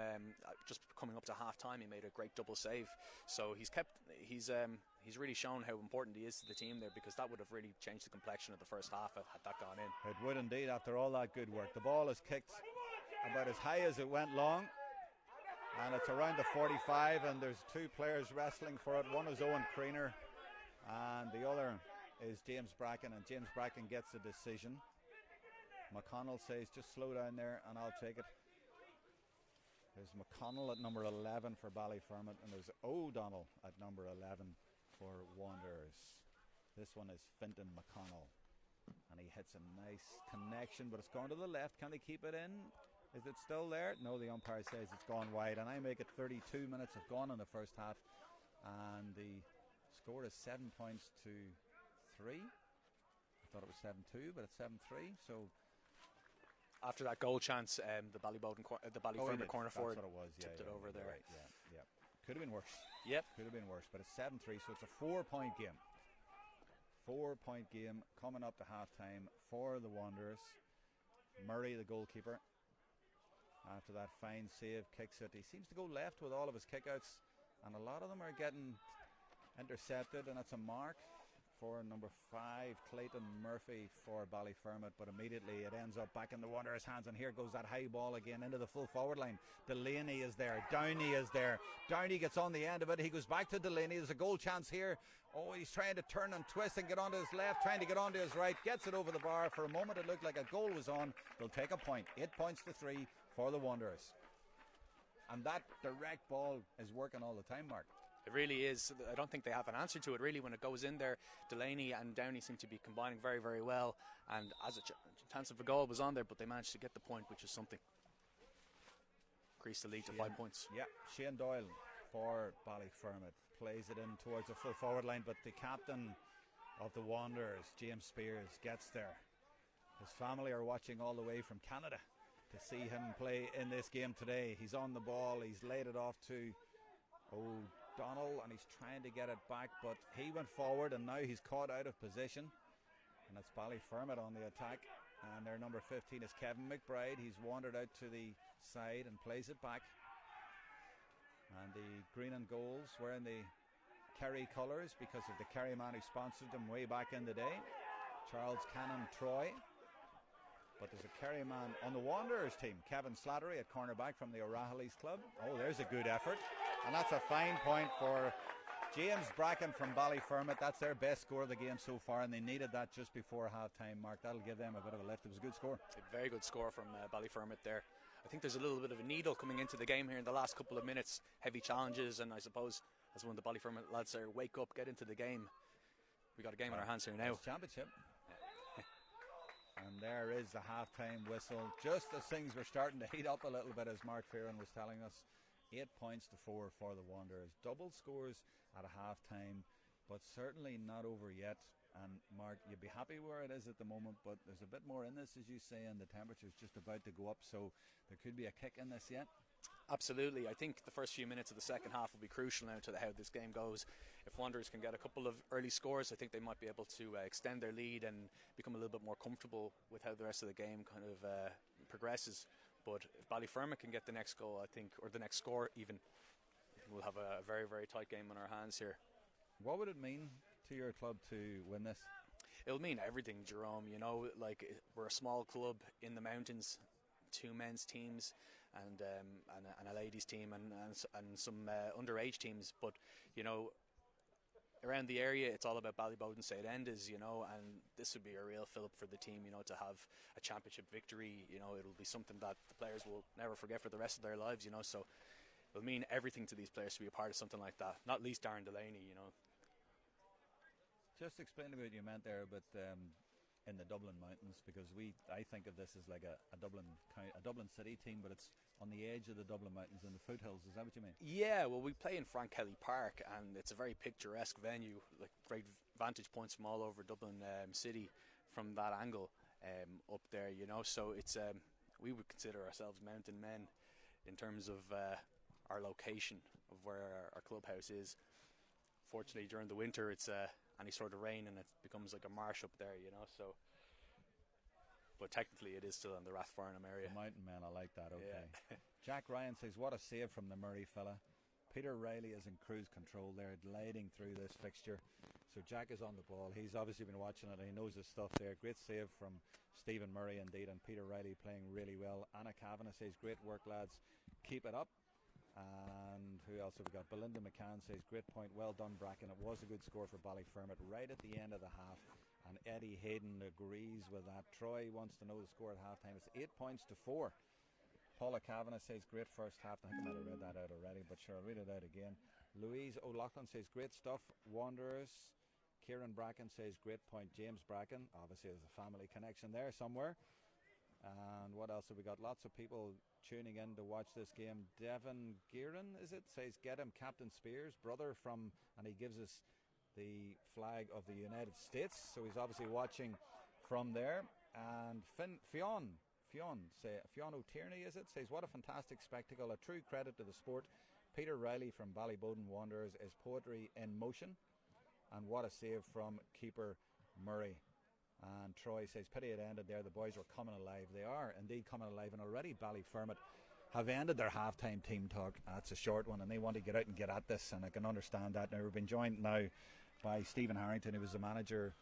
Just coming up to half-time, he made a great double save. So he's really shown how important he is to the team there, because that would have really changed the complexion of the first half had that gone in. It would indeed, after all that good work. The ball is kicked about as high as it went long, and it's around the 45, and there's 2 players wrestling for it. One is Owen Creener, and the other is James Bracken, and James Bracken gets a decision. McConnell says, just slow down there and I'll take it. There's McConnell at number 11 for Ballyfermot, and there's O'Donnell at number 11 for Wanderers. This one is Fintan McConnell, and he hits a nice connection, but it's gone to the left. Can they keep it in? Is it still there? No, the umpire says it's gone wide, and I make it 32 minutes have gone in the first half, and the score is 7 points to 3. I thought it was 7-2, but it's 7-3, so after that goal chance, the Ballyfermot corner forward tipped it over there. Right, yeah. Could have been worse. Yep. Could have been worse, but it's 7-3, so it's a 4-point game. 4-point game coming up to half-time for the Wanderers. Murray, the goalkeeper, after that fine save, kicks it. He seems to go left with all of his kickouts, and a lot of them are getting intercepted, and it's a mark for number 5, Clayton Murphy for Ballyfermot, but immediately it ends up back in the Wanderers' hands, and here goes that high ball again into the full forward line. Delaney is there, Downey is there. Downey gets on the end of it, he goes back to Delaney. There's a goal chance here. Oh, he's trying to turn and twist and get onto his left, trying to get onto his right, gets it over the bar. For a moment it looked like a goal was on. They'll take a point. 8 points to 3 for the Wanderers. And that direct ball is working all the time, Mark. It really is. I don't think they have an answer to it, really, when it goes in there. Delaney and Downey seem to be combining very, very well. And as a chance of a goal was on there, but they managed to get the point, which is something. Increase the lead to 5 points. Yeah, Shane Doyle for Ballyfermot plays it in towards the full forward line, but the captain of the Wanderers, James Spears, gets there. His family are watching all the way from Canada to see him play in this game today. He's on the ball. He's laid it off to O'Donnell, and he's trying to get it back, but he went forward and now he's caught out of position, and it's Ballyfermot on the attack, and their number 15 is Kevin McBride. He's wandered out to the side and plays it back, and the green and golds wearing the Kerry colours because of the Kerry man who sponsored them way back in the day, Charles Cannon Troy. But there's a Kerry man on the Wanderers team, Kevin Slattery at cornerback from the O'Rahilly's club. Oh, there's a good effort. And that's a fine point for James Bracken from Ballyfermot. That's their best score of the game so far, and they needed that just before half-time, Mark. That'll give them a bit of a lift. It was a good score. A very good score from Ballyfermot there. I think there's a little bit of a needle coming into the game here in the last couple of minutes. Heavy challenges, and I suppose, as one of the Ballyfermot lads there, wake up, get into the game. We got a game in our hands here now. It's championship. And there is the half-time whistle, just as things were starting to heat up a little bit, as Mark Fearon was telling us. 8 points to 4 for the Wanderers. Double scores at a half-time, but certainly not over yet. And Mark, you'd be happy where it is at the moment, but there's a bit more in this, as you say, and the temperature's just about to go up, so there could be a kick in this yet. Absolutely. I think the first few minutes of the second half will be crucial now to how this game goes. If Wanderers can get a couple of early scores, I think they might be able to extend their lead and become a little bit more comfortable with how the rest of the game kind of progresses. But if Ballyfermot can get the next goal, I think, or the next score even, we'll have a very, very tight game on our hands here. What would it mean to your club to win this? It'll mean everything, Jerome. You know, like, we're a small club in the mountains, 2 men's teams and a ladies team and some underage teams, but you know, around the area it's all about Ballybowden St Enda's, you know, and this would be a real fillip for the team, you know, to have a championship victory. You know, it'll be something that the players will never forget for the rest of their lives, you know, so it'll mean everything to these players to be a part of something like that, not least Darren Delaney, you know. Just explain to me what you meant there, but in the Dublin Mountains, because I think of this as like a Dublin city team, but it's on the edge of the Dublin Mountains in the foothills. Is that what you mean? Yeah, well, we play in Frank Kelly Park, and it's a very picturesque venue, like great vantage points from all over Dublin city from that angle up there, you know. So it's we would consider ourselves mountain men in terms of our location of where our clubhouse is. Fortunately, during the winter, it's any sort of rain and it becomes like a marsh up there, you know, so, but technically it is still in the Rathfarnham area. The mountain men, I like that. Okay. Yeah. Jack Ryan says, what a save from the Murray fella. Peter Riley is in cruise control there, gliding through this fixture. So Jack is on the ball. He's obviously been watching it and he knows his stuff there. Great save from Stephen Murray indeed, and Peter Riley playing really well. Anna Kavanagh says, great work lads, keep it up. And who else have we got? Belinda McCann says, great point, well done Bracken. It was a good score for Ballyfermot right at the end of the half, and Eddie Hayden agrees with that. Troy wants to know the score at half time. It's 8 points to 4. Paula Kavanagh says, great first half. I think I might have read that out already, but sure, I'll read it out again. Louise O'Loughlin says, great stuff, Wanderers. Kieran Bracken says, great point, James Bracken. Obviously there's a family connection there somewhere. And what else have we got? Lots of people tuning in to watch this game. Devin Gearan, is it? Says, get him Captain Spears, brother from, and he gives us the flag of the United States. So he's obviously watching from there. And Fionn O'Tierney, is it? Says, what a fantastic spectacle. A true credit to the sport. Peter Riley from Ballybowden Wanderers is poetry in motion. And what a save from keeper Murray. And Troy says, pity it ended there. The boys were coming alive. They are indeed coming alive, and already Ballyfermot have ended their half-time team talk. That's a short one, and they want to get out and get at this, and I can understand that. Now we've been joined now by Stephen Harrington, who was the manager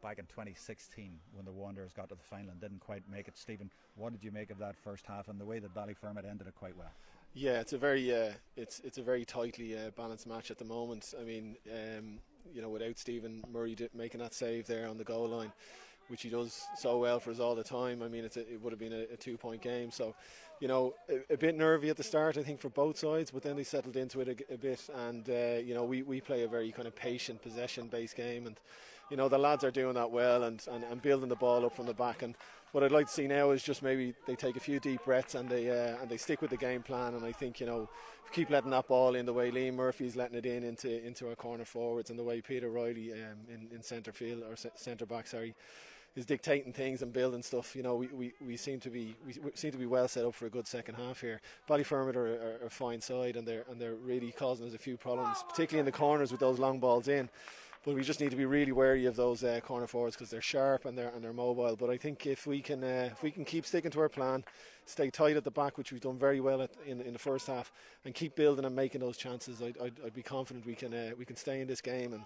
back in 2016 when the Wanderers got to the final and didn't quite make it. Stephen, what did you make of that first half and the way that Ballyfermot ended it quite well? Yeah, it's a very it's a very tightly balanced match at the moment. I mean, you know, without Stephen Murray making that save there on the goal line, which he does so well for us all the time. I mean, it would have been a 2-point game. So, you know, a bit nervy at the start, I think, for both sides, but then they settled into it a bit. And, you know, we play a very kind of patient, possession-based game. And, you know, the lads are doing that well and building the ball up from the back. And what I'd like to see now is just maybe they take a few deep breaths and they stick with the game plan. And I think, you know, keep letting that ball in the way Liam Murphy's letting it into our corner forwards, and the way Peter Riley in centre field, or centre back, sorry, is dictating things and building stuff. You know, we seem to be well set up for a good second half here. Ballyfermot are a fine side, and they're really causing us a few problems, particularly in the corners with those long balls in. but we just need to be really wary of those corner forwards because they're sharp and they're mobile. But I think if we can keep sticking to our plan, stay tight at the back, which we've done very well in the first half, and keep building and making those chances, I'd be confident we can stay in this game and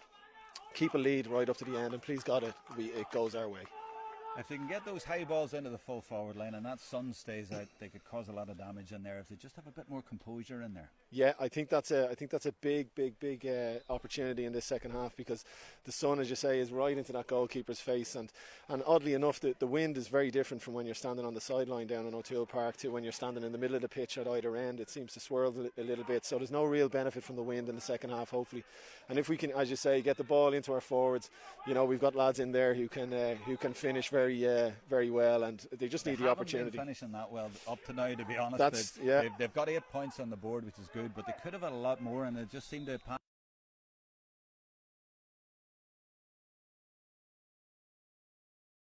keep a lead right up to the end. And please God, it goes our way. If they can get those high balls into the full forward line and that sun stays out, they could cause a lot of damage in there if they just have a bit more composure in there. Yeah, I think that's a big opportunity in this second half, because the sun, as you say, is right into that goalkeeper's face, and oddly enough, the wind is very different from when you're standing on the sideline down in O'Toole Park to when you're standing in the middle of the pitch at either end. It seems to swirl a little bit, so there's no real benefit from the wind in the second half, hopefully. And if we can, as you say, get the ball into our forwards, we've got lads in there who can finish very well, and they just need the opportunity. They haven't been finishing that well up to now, to be honest. They've got 8 points on the board, which is good, but they could have had a lot more, and it just seemed to pass.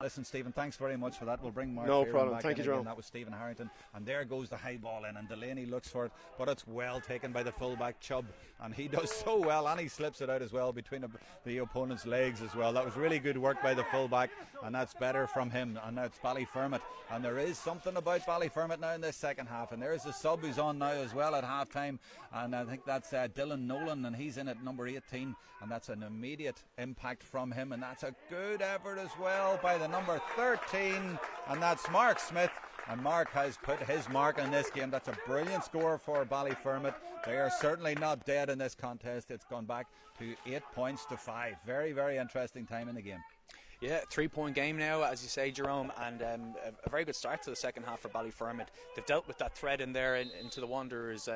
Listen, Stephen, thanks very much for that. We'll bring Mark No Fearon problem. back Thank you, Jerome. That was Stephen Harrington, and there goes the high ball in, and Delaney looks for it, but it's well taken by the fullback Chubb, and he does so well, and he slips it out as well between the opponent's legs as well. That was really good work by the fullback, and that's better from him. And now it's Ballyfermot, and there is something about Ballyfermot now in this second half, and there's the sub who's on now as well at half time, and I think that's Dylan Nolan, and he's in at number 18, and that's an immediate impact from him, and that's a good effort as well by the number 13, and that's Mark Smith, and Mark has put his mark on this game. That's a brilliant score for Ballyfermot. They are certainly not dead in this contest. It's gone back to 8 points to 5. Very, very interesting time in the game. Yeah, 3-point game now, as you say, Jerome, and a very good start to the second half for Ballyfermot. They've dealt with that thread in there into the Wanderers,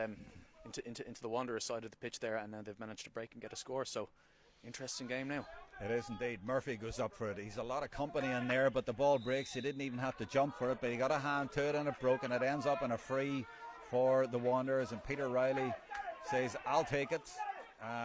into the Wanderers side of the pitch there, and then they've managed to break and get a score. So, interesting game now. It is indeed. Murphy goes up for it. He's a lot of company in there, but the ball breaks. He didn't even have to jump for it, but he got a hand to it and it broke, and it ends up in a free for the Wanderers, and Peter Riley says, I'll take it.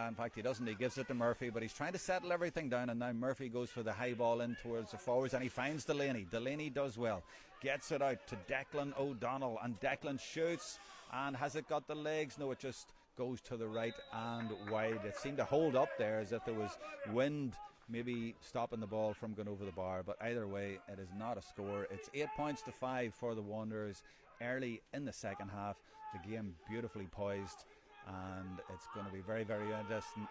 In fact, he doesn't. He gives it to Murphy, but he's trying to settle everything down, and now Murphy goes for the high ball in towards the forwards, and he finds Delaney. Delaney does well. Gets it out to Declan O'Donnell, and Declan shoots, and has it got the legs? No, it just goes to the right and wide. It seemed to hold up there as if there was wind maybe stopping the ball from going over the bar, but either way, it is not a score. It's 8 points to 5 for the Wanderers early in the second half. The game beautifully poised, and it's going to be very, very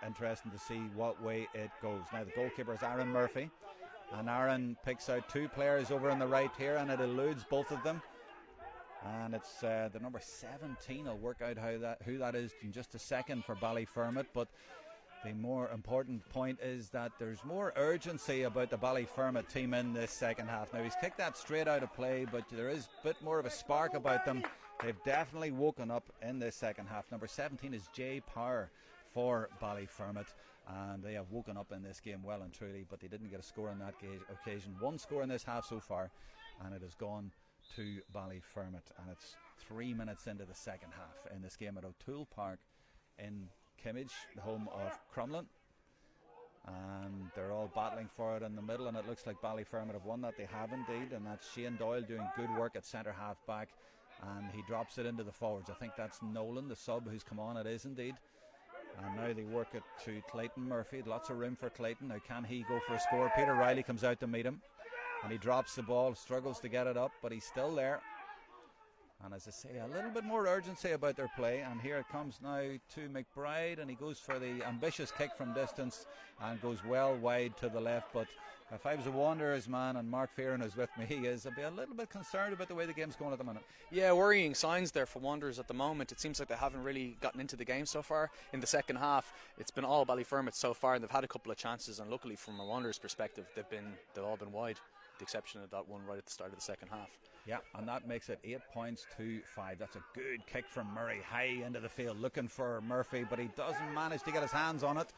interesting to see what way it goes. Now the goalkeeper is Aaron Murphy, and Aaron picks out 2 players over on the right here, and it eludes both of them, and it's the number 17. I'll work out who that is in just a second for Ballyfermot, but the more important point is that there's more urgency about the Ballyfermot team in this second half. Now he's kicked that straight out of play, but there is a bit more of a spark about them. They've definitely woken up in this second half. Number 17 is Jay Power for Ballyfermot, and they have woken up in this game well and truly, but they didn't get a score on that occasion. 1 score in this half so far, and it has gone to Ballyfermot, and it's 3 minutes into the second half in this game at O'Toole Park in Kimmage, the home of Crumlin, and they're all battling for it in the middle, and it looks like Ballyfermot have won that. They have indeed, and that's Shane Doyle doing good work at centre half back, and he drops it into the forwards. I think that's Nolan, the sub, who's come on. It is indeed, and now they work it to Clayton Murphy. Lots of room for Clayton. Now can he go for a score? Peter Riley comes out to meet him, and he drops the ball, struggles to get it up, but he's still there. And as I say, a little bit more urgency about their play. And here it comes now to McBride, and he goes for the ambitious kick from distance and goes well wide to the left. But if I was a Wanderers man, and Mark Fearon is with me, I'd be a little bit concerned about the way the game's going at the minute. Yeah, worrying signs there for Wanderers at the moment. It seems like they haven't really gotten into the game so far. In the second half, it's been all Ballyfermot so far, and they've had a couple of chances, and luckily from a Wanderers perspective, they've all been wide, with the exception of that one right at the start of the second half. Yeah, and that makes it 8 points to 5. That's a good kick from Murray, high into the field, looking for Murphy, but he doesn't manage to get his hands on it.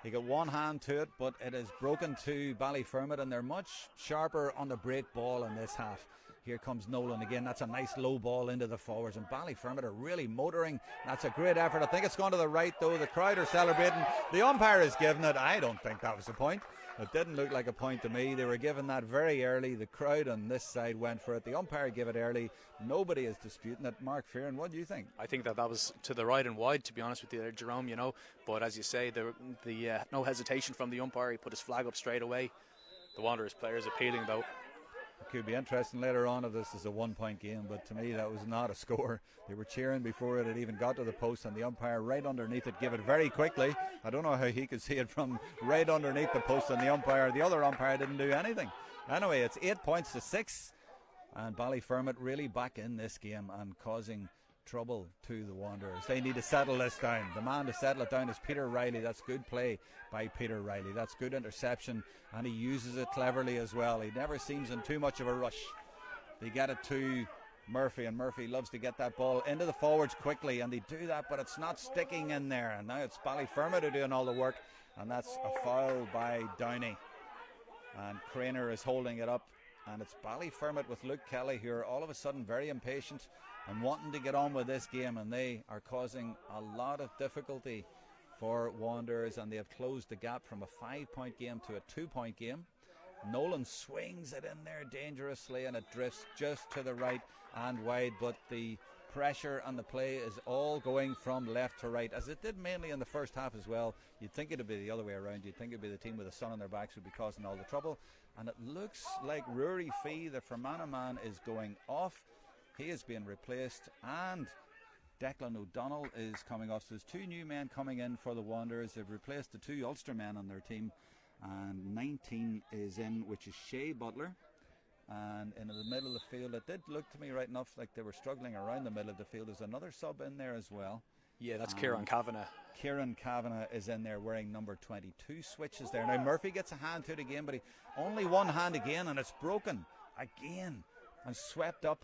He got one hand to it, but it is broken to Ballyfermot, and they're much sharper on the break ball in this half. Here comes Nolan again. That's a nice low ball into the forwards, and Ballyfermot are really motoring. That's a great effort. I think it's gone to the right, though. The crowd are celebrating. The umpire is giving it. I don't think that was the point. It didn't look like a point to me. They were given that very early. The crowd on this side went for it. The umpire gave it early. Nobody is disputing it. Mark Fearon, what do you think? I think that was to the right and wide, to be honest with you, Jerome, you know. But as you say, the no hesitation from the umpire. He put his flag up straight away. The Wanderers players appealing, though. It could be interesting later on if this is a 1 point game, but to me that was not a score. They were cheering before it had even got to the post, and the umpire right underneath it gave it very quickly. I don't know how he could see it from right underneath the post, and the other umpire didn't do anything. Anyway, it's 8 points to 6, and Ballyfermot really back in this game and causing trouble to the Wanderers. They need to settle this down. The man to settle it down is Peter Riley. That's good play by Peter Riley. That's good interception, and he uses it cleverly as well. He never seems in too much of a rush. They get it to Murphy, and Murphy loves to get that ball into the forwards quickly, and they do that, but it's not sticking in there. And now it's Ballyfermot who are doing all the work, and that's a foul by Downey. And Craner is holding it up, and it's Ballyfermot with Luke Kelly who are all of a sudden very impatient and wanting to get on with this game, and they are causing a lot of difficulty for Wanderers, and they have closed the gap from a 5 point game to a 2 point game. Nolan swings it in there dangerously, and it drifts just to the right and wide, but the pressure and the play is all going from left to right, as it did mainly in the first half as well. You'd think it would be the other way around. You'd think it would be the team with the sun on their backs would be causing all the trouble, and it looks like Rory Fee, the Fermanagh man, is going off. He is being replaced, and Declan O'Donnell is coming off. So there's 2 new men coming in for the Wanderers. They've replaced the 2 Ulster men on their team, and 19 is in, which is Shea Butler. And in the middle of the field, it did look to me right enough like they were struggling around the middle of the field. There's another sub in there as well. Yeah, that's Kieran Kavanagh. Kieran Kavanagh is in there wearing number 22. Switches there. Now Murphy gets a hand to it again, but he only one hand again, and it's broken again and swept up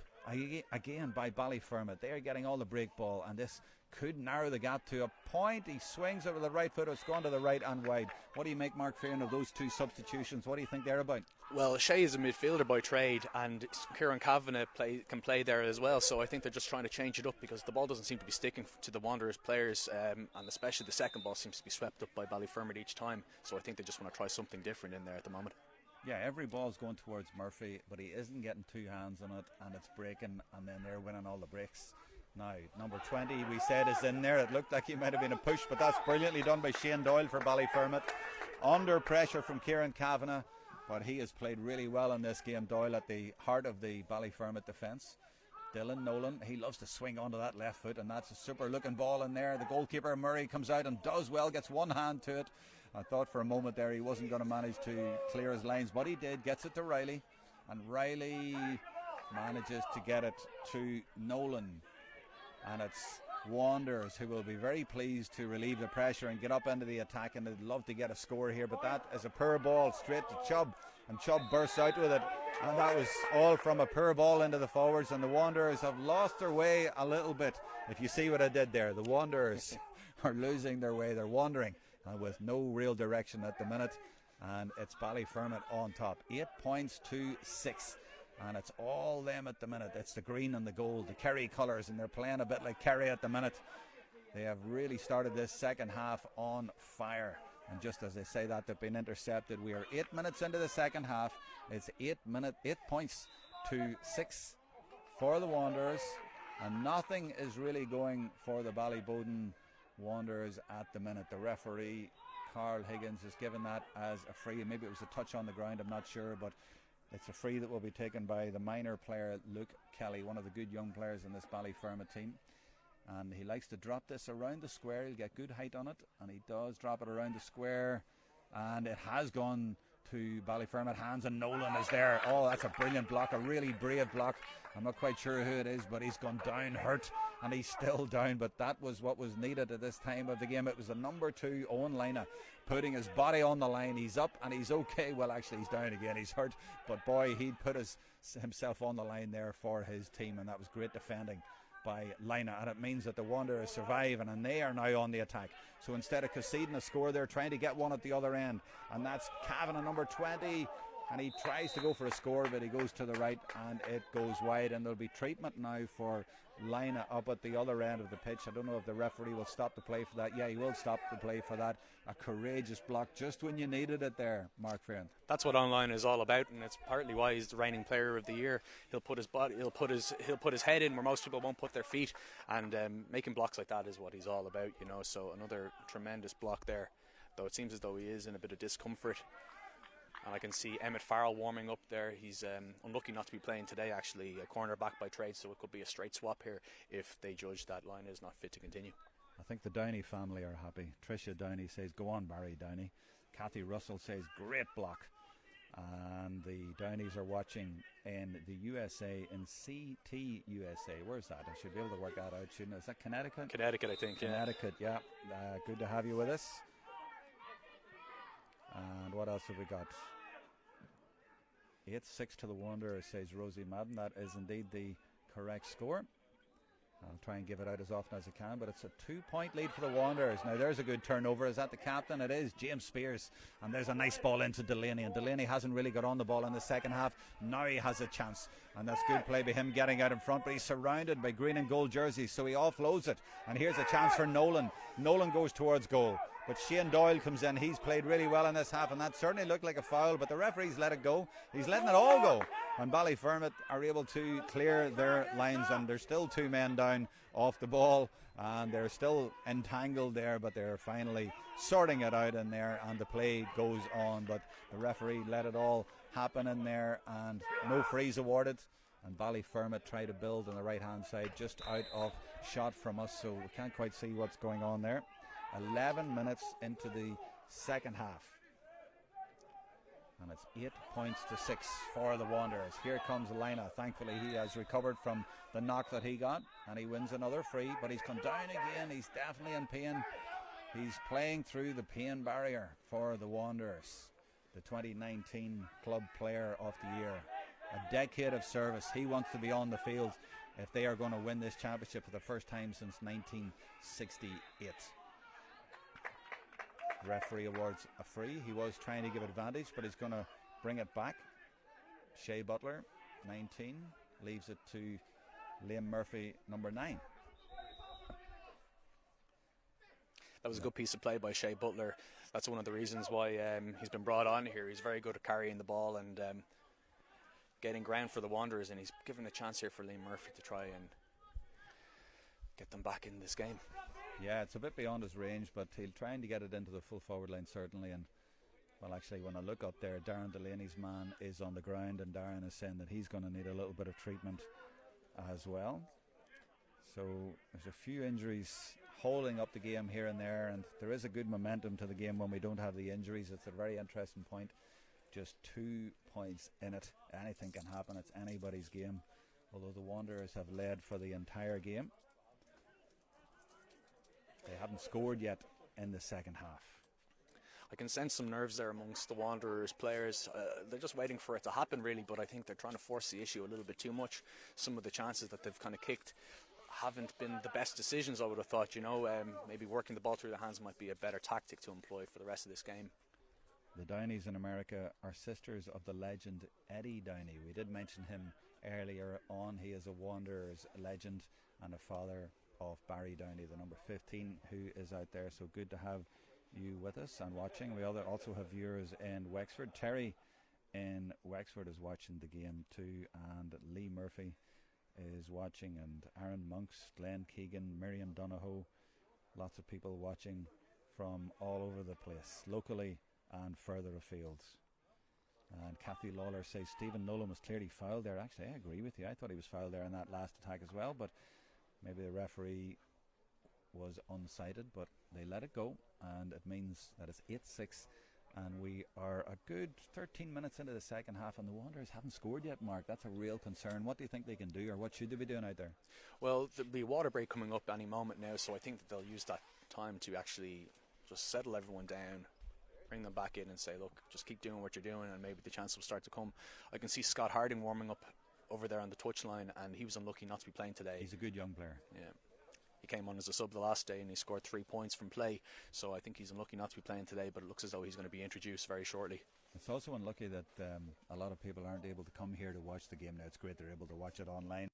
again by Ballyfermot. They are getting all the break ball, and this could narrow the gap to a point. He swings it with the right foot. It's gone to the right and wide. What do you make, Mark Fearon, of those 2 substitutions? What do you think they're about? Well, Shea is a midfielder by trade, and Kieran Kavanagh can play there as well, so I think they're just trying to change it up because the ball doesn't seem to be sticking to the Wanderers players, and especially the second ball seems to be swept up by Ballyfermot each time, so I think they just want to try something different in there at the moment. Yeah, every ball's going towards Murphy, but he isn't getting 2 hands on it, and it's breaking, and then they're winning all the breaks. Now, number 20, we said, is in there. It looked like he might have been a push, but that's brilliantly done by Shane Doyle for Ballyfermot. Under pressure from Kieran Kavanagh, but he has played really well in this game. Doyle at the heart of the Ballyfermot defence. Dylan Nolan, he loves to swing onto that left foot, and that's a super looking ball in there. The goalkeeper Murray comes out and does well, gets one hand to it. I thought for a moment there he wasn't going to manage to clear his lines, but he did. Gets it to Riley, and Riley manages to get it to Nolan, and it's Wanderers who will be very pleased to relieve the pressure and get up into the attack, and they'd love to get a score here, but that is a poor ball straight to Chubb, and Chubb bursts out with it, and that was all from a poor ball into the forwards, and the Wanderers have lost their way a little bit. If you see what I did there, the Wanderers are losing their way. They're wandering with no real direction at the minute, and it's Ballyfermot on top, 8 points to 6. And it's all them at the minute. It's the green and the gold, the Kerry colours, and they're playing a bit like Kerry at the minute. They have really started this second half on fire. And just as they say that, they've been intercepted. We are 8 minutes into the second half. It's 8 points to 6 for the Wanderers, and nothing is really going for the Ballyboden Wanderers at the minute. The referee, Carl Higgins, has given that as a free. Maybe it was a touch on the ground, I'm not sure, but it's a free that will be taken by the minor player Luke Kelly, one of the good young players in this Ballyfermot team. And he likes to drop this around the square. He'll get good height on it, and he does drop it around the square, and it has gone to Ballyfermot hands, and Nolan is there. Oh, that's a brilliant block, a really brave block. I'm not quite sure who it is, but he's gone down hurt, and he's still down, but that was what was needed at this time of the game. It was the number 2, Owen Lina, putting his body on the line. He's up and he's okay. Well, actually he's down again, he's hurt, but boy, he'd put himself on the line there for his team, and that was great defending by Lina, and it means that the Wanderers survive, and they are now on the attack. So instead of conceding a score, they're trying to get one at the other end, and that's Kavanagh, number 20, and he tries to go for a score, but he goes to the right and it goes wide, and there'll be treatment now for Lina up at the other end of the pitch. I don't know if the referee will stop the play for that. Yeah, he will stop the play for that. A courageous block just when you needed it there, Mark Fearon. That's what online is all about, and it's partly why he's the reigning player of the year. He'll put his body, he'll put his head in where most people won't put their feet, and making blocks like that is what he's all about, you know. So another tremendous block there, though it seems as though he is in a bit of discomfort. And I can see Emmett Farrell warming up there. He's unlucky not to be playing today, actually, a cornerback by trade, so it could be a straight swap here if they judge that line is not fit to continue. I think the Downey family are happy. Tricia Downey says, go on, Barry Downey. Kathy Russell says, great block. And the Downeys are watching in the USA, in CT USA. Where's that? I should be able to work that out, shouldn't I? Is that Connecticut? Connecticut, I think. Connecticut, yeah. Good to have you with us. And what else have we got? 8-6 to the Wanderers, says Rosie Madden. That is indeed the correct score. I'll try and give it out as often as I can, but it's a 2-point lead for the Wanderers. Now there's a good turnover. Is that the captain? It is, James Spears. And there's a nice ball into Delaney, and Delaney hasn't really got on the ball in the second half. Now he has a chance, and that's good play by him getting out in front, but he's surrounded by green and gold jerseys, so he offloads it. And here's a chance for Nolan. Nolan goes towards goal, but Shane Doyle comes in. He's played really well in this half, and that certainly looked like a foul, but the referee's let it go. He's letting it all go, and Ballyfermot are able to clear their lines, and there's still 2 men down off the ball, and they're still entangled there, but they're finally sorting it out in there, and the play goes on. But the referee let it all happen in there, and no frees awarded, and Ballyfermot try to build on the right hand side, just out of shot from us, so we can't quite see what's going on there. 11 minutes into the second half, and it's 8 points to 6 for the Wanderers. Here comes Lina. Thankfully he has recovered from the knock that he got, and he wins another free, but he's come down again. He's definitely in pain. He's playing through the pain barrier for the Wanderers, the 2019 Club Player of the Year. A decade of service. He wants to be on the field if they are going to win this championship for the first time since 1968. Referee awards a free. He was trying to give advantage, but he's going to bring it back. Shea Butler, 19, leaves it to Liam Murphy, number 9. That was a good piece of play by Shea Butler. That's one of the reasons why he's been brought on here. He's very good at carrying the ball and getting ground for the Wanderers, and he's given a chance here for Liam Murphy to try and get them back in this game. Yeah, it's a bit beyond his range, but he'll try to get it into the full forward line, certainly. And well, actually, when I look up there, Darren Delaney's man is on the ground, and Darren is saying that he's going to need a little bit of treatment as well. So there's a few injuries holding up the game here and there, and there is a good momentum to the game when we don't have the injuries. It's a very interesting point. Just 2 points in it. Anything can happen. It's anybody's game, although the Wanderers have led for the entire game. They haven't scored yet in the second half. I can sense some nerves there amongst the Wanderers players. They're just waiting for it to happen, really, but I think they're trying to force the issue a little bit too much. Some of the chances that they've kind of kicked haven't been the best decisions, I would have thought. You know, maybe working the ball through the hands might be a better tactic to employ for the rest of this game. The Downeys in America are sisters of the legend Eddie Downey. We did mention him earlier on. He is a Wanderers legend and a father of Barry Downey, the number 15, who is out there. So good to have you with us and watching. We also have viewers in Wexford. Terry in Wexford is watching the game too, and Lee Murphy is watching, and Aaron Monks, Glenn Keegan, Miriam Donahoe. Lots of people watching from all over the place, locally and further afield. And Kathy Lawler says Stephen Nolan was clearly fouled there. Actually, I agree with you. I thought he was fouled there in that last attack as well, but maybe the referee was unsighted, but they let it go, and it means that it's 8-6, and we are a good 13 minutes into the second half, and the Wanderers haven't scored yet, Mark. That's a real concern. What do you think they can do, or what should they be doing out there? Well, there'll be a water break coming up any moment now, so I think that they'll use that time to actually just settle everyone down, bring them back in and say, look, just keep doing what you're doing, and maybe the chance will start to come. I can see Scott Harding warming up over there on the touchline, and he was unlucky not to be playing today. He's a good young player. Yeah. He came on as a sub the last day and he scored 3 points from play, so I think he's unlucky not to be playing today, but it looks as though he's going to be introduced very shortly. It's also unlucky that a lot of people aren't able to come here to watch the game now. It's great they're able to watch it online.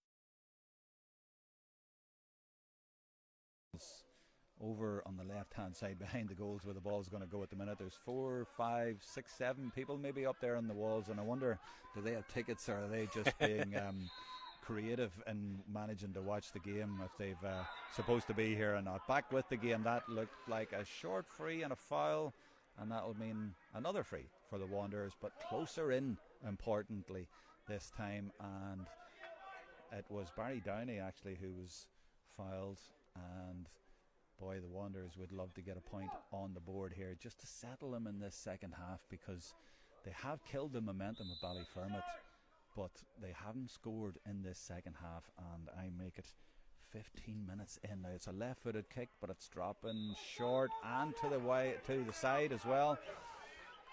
Over on the left hand side behind the goals where the ball's going to go at the minute, there's 4, 5, 6, 7 people maybe up there on the walls, and I wonder, do they have tickets, or are they just being creative in managing to watch the game if they've supposed to be here or not. Back with the game, that looked like a short free and a foul, and that will mean another free for the Wanderers, but closer in, importantly, this time. And it was Barry Downey actually who was fouled, and boy, the Wanderers would love to get a point on the board here just to settle them in this second half, because they have killed the momentum of Ballyfermot, but they haven't scored in this second half. And I make it 15 minutes in now. It's a left-footed kick, but it's dropping short and to the side as well.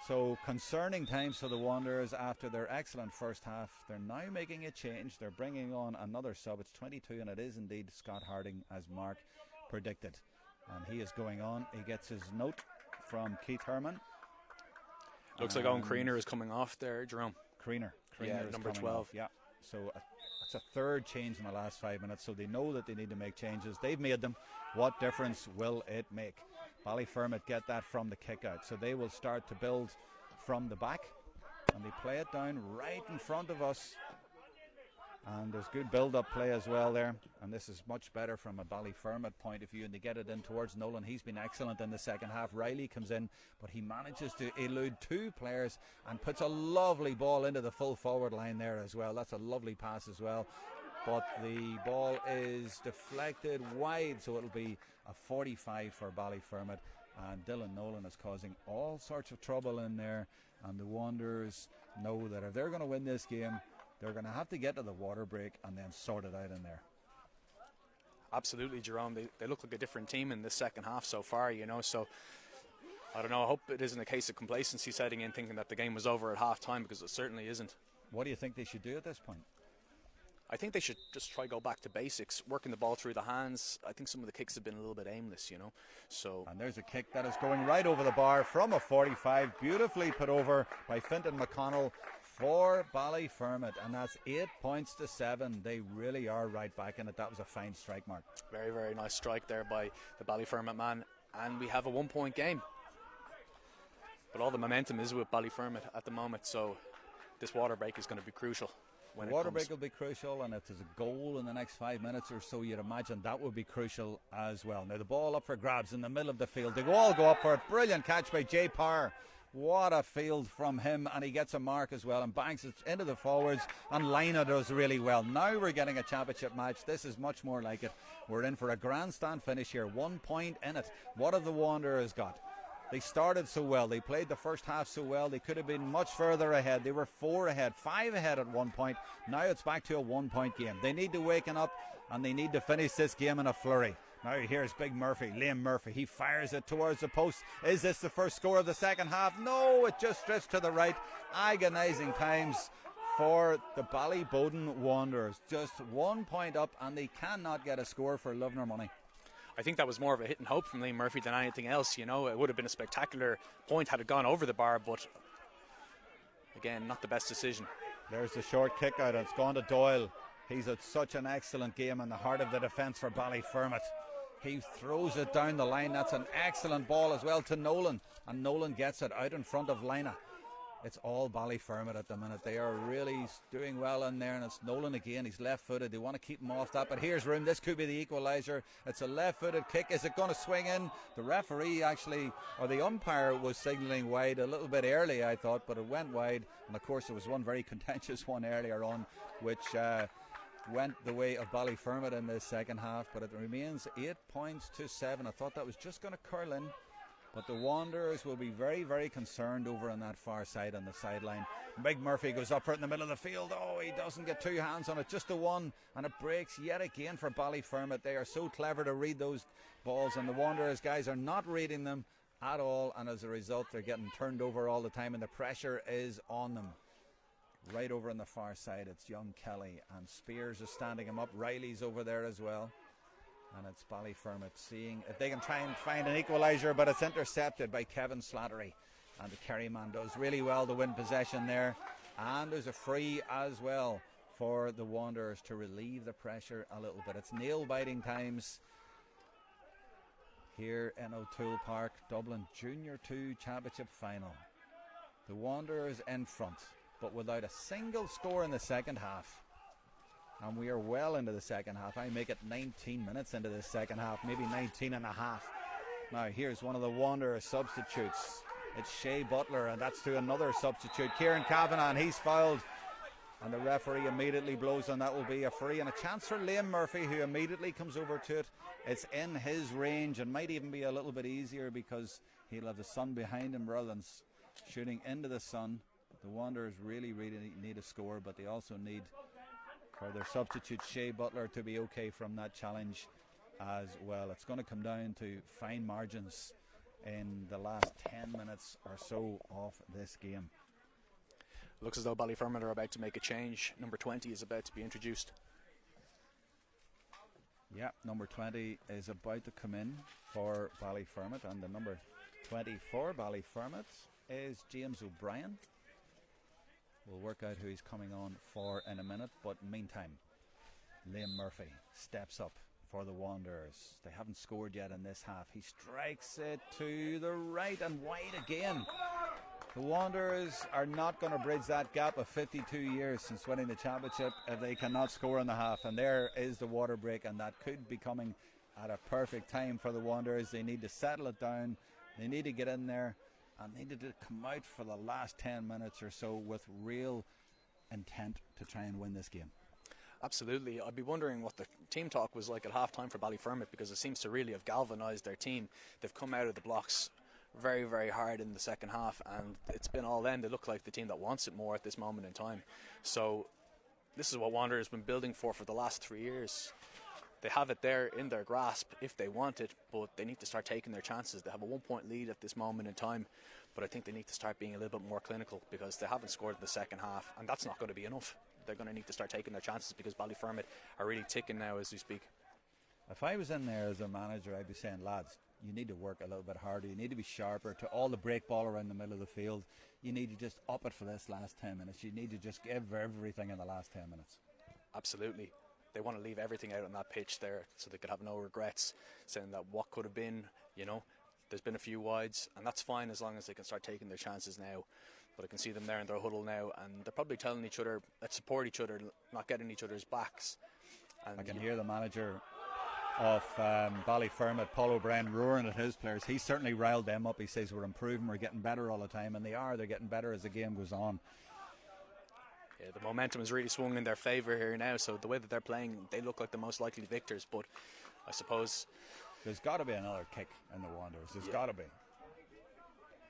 So concerning times for the Wanderers after their excellent first half. They're now making a change. They're bringing on another sub. It's 22, and it is indeed Scott Harding, as Mark predicted. And he is going on. He gets his note from Keith Herman. Looks like Owen Creaner is coming off there, Jerome. Creaner Yeah, is number coming 12. off, yeah. So it's a third change in the last 5 minutes. So they know that they need to make changes. They've made them. What difference will it make? Ballyfermot get that from the kick out. So they will start to build from the back. And they play it down right in front of us. And there's good build-up play as well there, and this is much better from a Ballyfermot point of view, and they get it in towards Nolan. He's been excellent in the second half. Riley comes in, but he manages to elude 2 players and puts a lovely ball into the full forward line there as well. That's a lovely pass as well, but the ball is deflected wide, so it'll be a 45 for Ballyfermot, and Dylan Nolan is causing all sorts of trouble in there, and the Wanderers know that if they're going to win this game, they're going to have to get to the water break and then sort it out in there. Absolutely, Jerome. They look like a different team in this second half so far, you know. So, I don't know. I hope it isn't a case of complacency setting in, thinking that the game was over at half time, because it certainly isn't. What do you think they should do at this point? I think they should just try go back to basics, working the ball through the hands. I think some of the kicks have been a little bit aimless, you know. So, and there's a kick that is going right over the bar from a 45, beautifully put over by Fintan McConnell for Ballyfermot, and that's 8 points to 7. They really are right back in it. That was a fine strike, Mark. Very, very nice strike there by the Ballyfermot man, and we have a 1-point game. But all the momentum is with Ballyfermot at the moment, so this water break is going to be crucial. When the water break will be crucial, and if there's a goal in the next 5 minutes or so, you'd imagine that would be crucial as well. Now the ball up for grabs in the middle of the field. They all go up for it. Brilliant catch by Jay Power. What a field from him, and he gets a mark as well and banks it into the forwards, and Lina does really well. Now we're getting a championship match. This is much more like it. We're in for a grandstand finish here. 1 point in it. What have the Wanderers got? They started so well. They played the first half so well. They could have been much further ahead. They were 4 ahead, 5 ahead at one point. Now it's back to a 1-point game. They need to waken up, and they need to finish this game in a flurry. Now here's Big Murphy, Liam Murphy. He fires it towards the post. Is this the first score of the second half? No, it just drifts to the right. Agonising times for the Ballybowden Wanderers. Just 1 point up, and they cannot get a score for love nor money. I think that was more of a hit and hope from Liam Murphy than anything else. You know, it would have been a spectacular point had it gone over the bar, but again, not the best decision. There's the short kick out, and it's gone to Doyle. He's had such an excellent game in the heart of the defence for Ballyfermot. He throws it down the line. That's an excellent ball as well to Nolan, and Nolan gets it out in front of Lina. It's all Ballyfermot at the minute. They are really doing well in there, and it's Nolan again. He's left-footed. They want to keep him off that, but here's room. This could be the equaliser. It's a left-footed kick. Is it going to swing in? The referee actually, or the umpire, was signalling wide a little bit early, I thought, but it went wide. And of course, there was one very contentious one earlier on, which went the way of Ballyfermot in this second half, but it remains 8 points to 7. I thought that was just going to curl in, but the Wanderers will be very, very concerned over on that far side on the sideline. Big Murphy goes up for it in the middle of the field. Oh, he doesn't get 2 hands on it, just the one, and it breaks yet again for Ballyfermot. They are so clever to read those balls, and the Wanderers guys are not reading them at all, and as a result they're getting turned over all the time, and the pressure is on them. Right over on the far side, it's young Kelly, and Spears is standing him up. Riley's over there as well, and it's Ballyfermot seeing if they can try and find an equaliser, but it's intercepted by Kevin Slattery. And the Kerryman does really well to win possession there. And there's a free as well for the Wanderers to relieve the pressure a little bit. It's nail-biting times here in O'Toole Park, Dublin Junior 2 Championship Final. The Wanderers in front, but without a single score in the second half. And we are well into the second half. I make it 19 minutes into the second half, maybe 19 and a half. Now here's one of the Wanderers substitutes. It's Shea Butler, and that's to another substitute, Kieran Kavanagh, and he's fouled. And the referee immediately blows, and that will be a free and a chance for Liam Murphy, who immediately comes over to it. It's in his range and might even be a little bit easier because he'll have the sun behind him rather than shooting into the sun. The Wanderers really need a score, but they also need for their substitute Shea Butler to be okay from that challenge as well. It's going to come down to fine margins in the last 10 minutes or so of this game. Looks as though Ballyfermot are about to make a change. Number 20 is about to be introduced. Yeah, number 20 is about to come in for Ballyfermot, and the number 20 for Ballyfermot is James O'Brien. We'll work out who he's coming on for in a minute, but meantime, Liam Murphy steps up for the Wanderers. They haven't scored yet in this half. He strikes it to the right and wide again. The Wanderers are not going to bridge that gap of 52 years since winning the championship if they cannot score in the half. And there is the water break, and that could be coming at a perfect time for the Wanderers. They need to settle it down. They need to get in there and needed to come out for the last 10 minutes or so with real intent to try and win this game. Absolutely. I'd be wondering what the team talk was like at half-time for Ballyfermot, because it seems to really have galvanised their team. They've come out of the blocks very, very hard in the second half, and it's been all them. They look like the team that wants it more at this moment in time. So this is what Wanderers have been building for the last 3 years. They have it there in their grasp if they want it, but they need to start taking their chances. They have a 1 point lead at this moment in time, but I think they need to start being a little bit more clinical, because they haven't scored in the second half, and that's not going to be enough. They're going to need to start taking their chances, because Ballyfermot are really ticking now as we speak. If I was in there as a manager, I'd be saying, lads, you need to work a little bit harder. You need to be sharper to all the break ball around the middle of the field. You need to just up it for this last 10 minutes. You need to just give everything in the last 10 minutes. Absolutely. They want to leave everything out on that pitch there so they could have no regrets, saying that what could have been, there's been a few wides, and that's fine as long as they can start taking their chances now. But I can see them there in their huddle now, and they're probably telling each other, let's support each other, not get in each other's backs. And I can hear the manager of Ballyfermot, Paul O'Brien, roaring at his players. He certainly riled them up. He says we're improving, we're getting better all the time, and they are. They're getting better as the game goes on. Yeah, the momentum has really swung in their favour here now, so the way that they're playing, they look like the most likely victors. But I suppose there's got to be another kick in the Wanderers. There's got to be.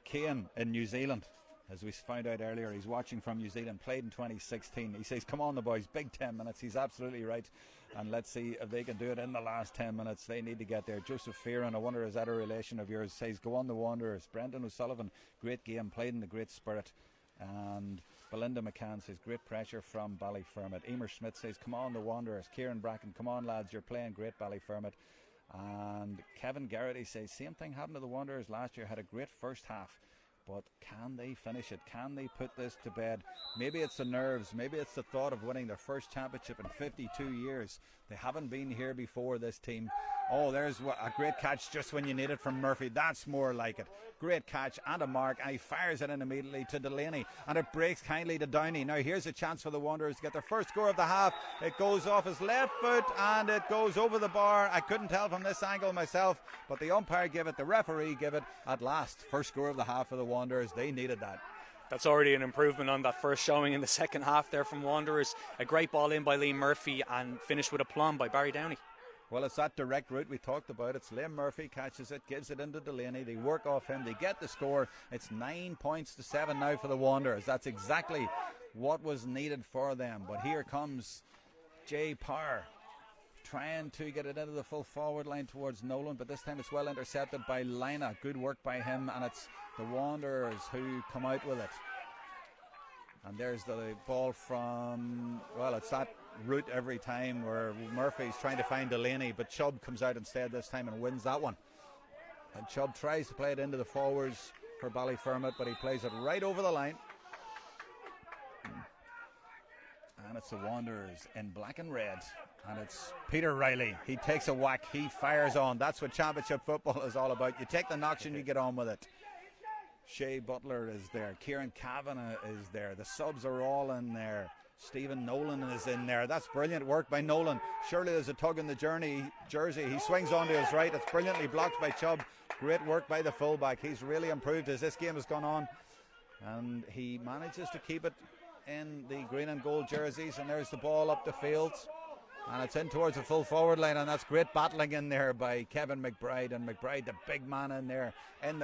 Kane in New Zealand, as we found out earlier, he's watching from New Zealand, played in 2016. He says, come on the boys, big 10 minutes. He's absolutely right, and let's see if they can do it in the last 10 minutes. They need to get there. Joseph Fearon, I wonder, is that a relation of yours, says, go on the Wanderers. Brendan O'Sullivan, great game, played in the great spirit. And Belinda McCann says, great pressure from Ballyfermot. Emer Smith says, come on the Wanderers. Kieran Bracken, come on lads, you're playing great, Ballyfermot. And Kevin Garrity says, same thing happened to the Wanderers last year, had a great first half, but can they finish it? Can they put this to bed? Maybe it's the nerves, maybe it's the thought of winning their first championship in 52 years. They haven't been here before, this team. Oh, there's a great catch just when you need it from Murphy. That's more like it. Great catch and a mark, and he fires it in immediately to Delaney, and it breaks kindly to Downey. Now here's a chance for the Wanderers to get their first score of the half. It goes off his left foot and it goes over the bar. I couldn't tell from this angle myself, but the umpire gave it, the referee gave it at last. First score of the half for the Wanderers. They needed that. That's already an improvement on that first showing in the second half there from Wanderers. A great ball in by Liam Murphy and finished with a plum by Barry Downey. Well, it's that direct route we talked about. It's Liam Murphy catches it, gives it into Delaney. They work off him. They get the score. It's 9 points to 7 now for the Wanderers. That's exactly what was needed for them. But here comes Jay Parr trying to get it into the full forward line towards Nolan, but this time it's well intercepted by Lina. Good work by him, and it's the Wanderers who come out with it. And there's the ball from, well, it's that route every time where Murphy's trying to find Delaney, but Chubb comes out instead this time and wins that one. And Chubb tries to play it into the forwards for Ballyfermot, but he plays it right over the line. And it's the Wanderers in black and red. And it's Peter Riley. He takes a whack. He fires on. That's what championship football is all about. You take the knocks and you get on with it. Shea Butler is there. Kieran Kavanagh is there. The subs are all in there. Stephen Nolan is in there. That's brilliant work by Nolan. Surely there's a tug in the jersey. He swings onto his right. It's brilliantly blocked by Chubb. Great work by the fullback. He's really improved as this game has gone on. And he manages to keep it in the green and gold jerseys. And there's the ball up the field. And it's in towards the full forward line. And that's great battling in there by Kevin McBride. And McBride, the big man in there in the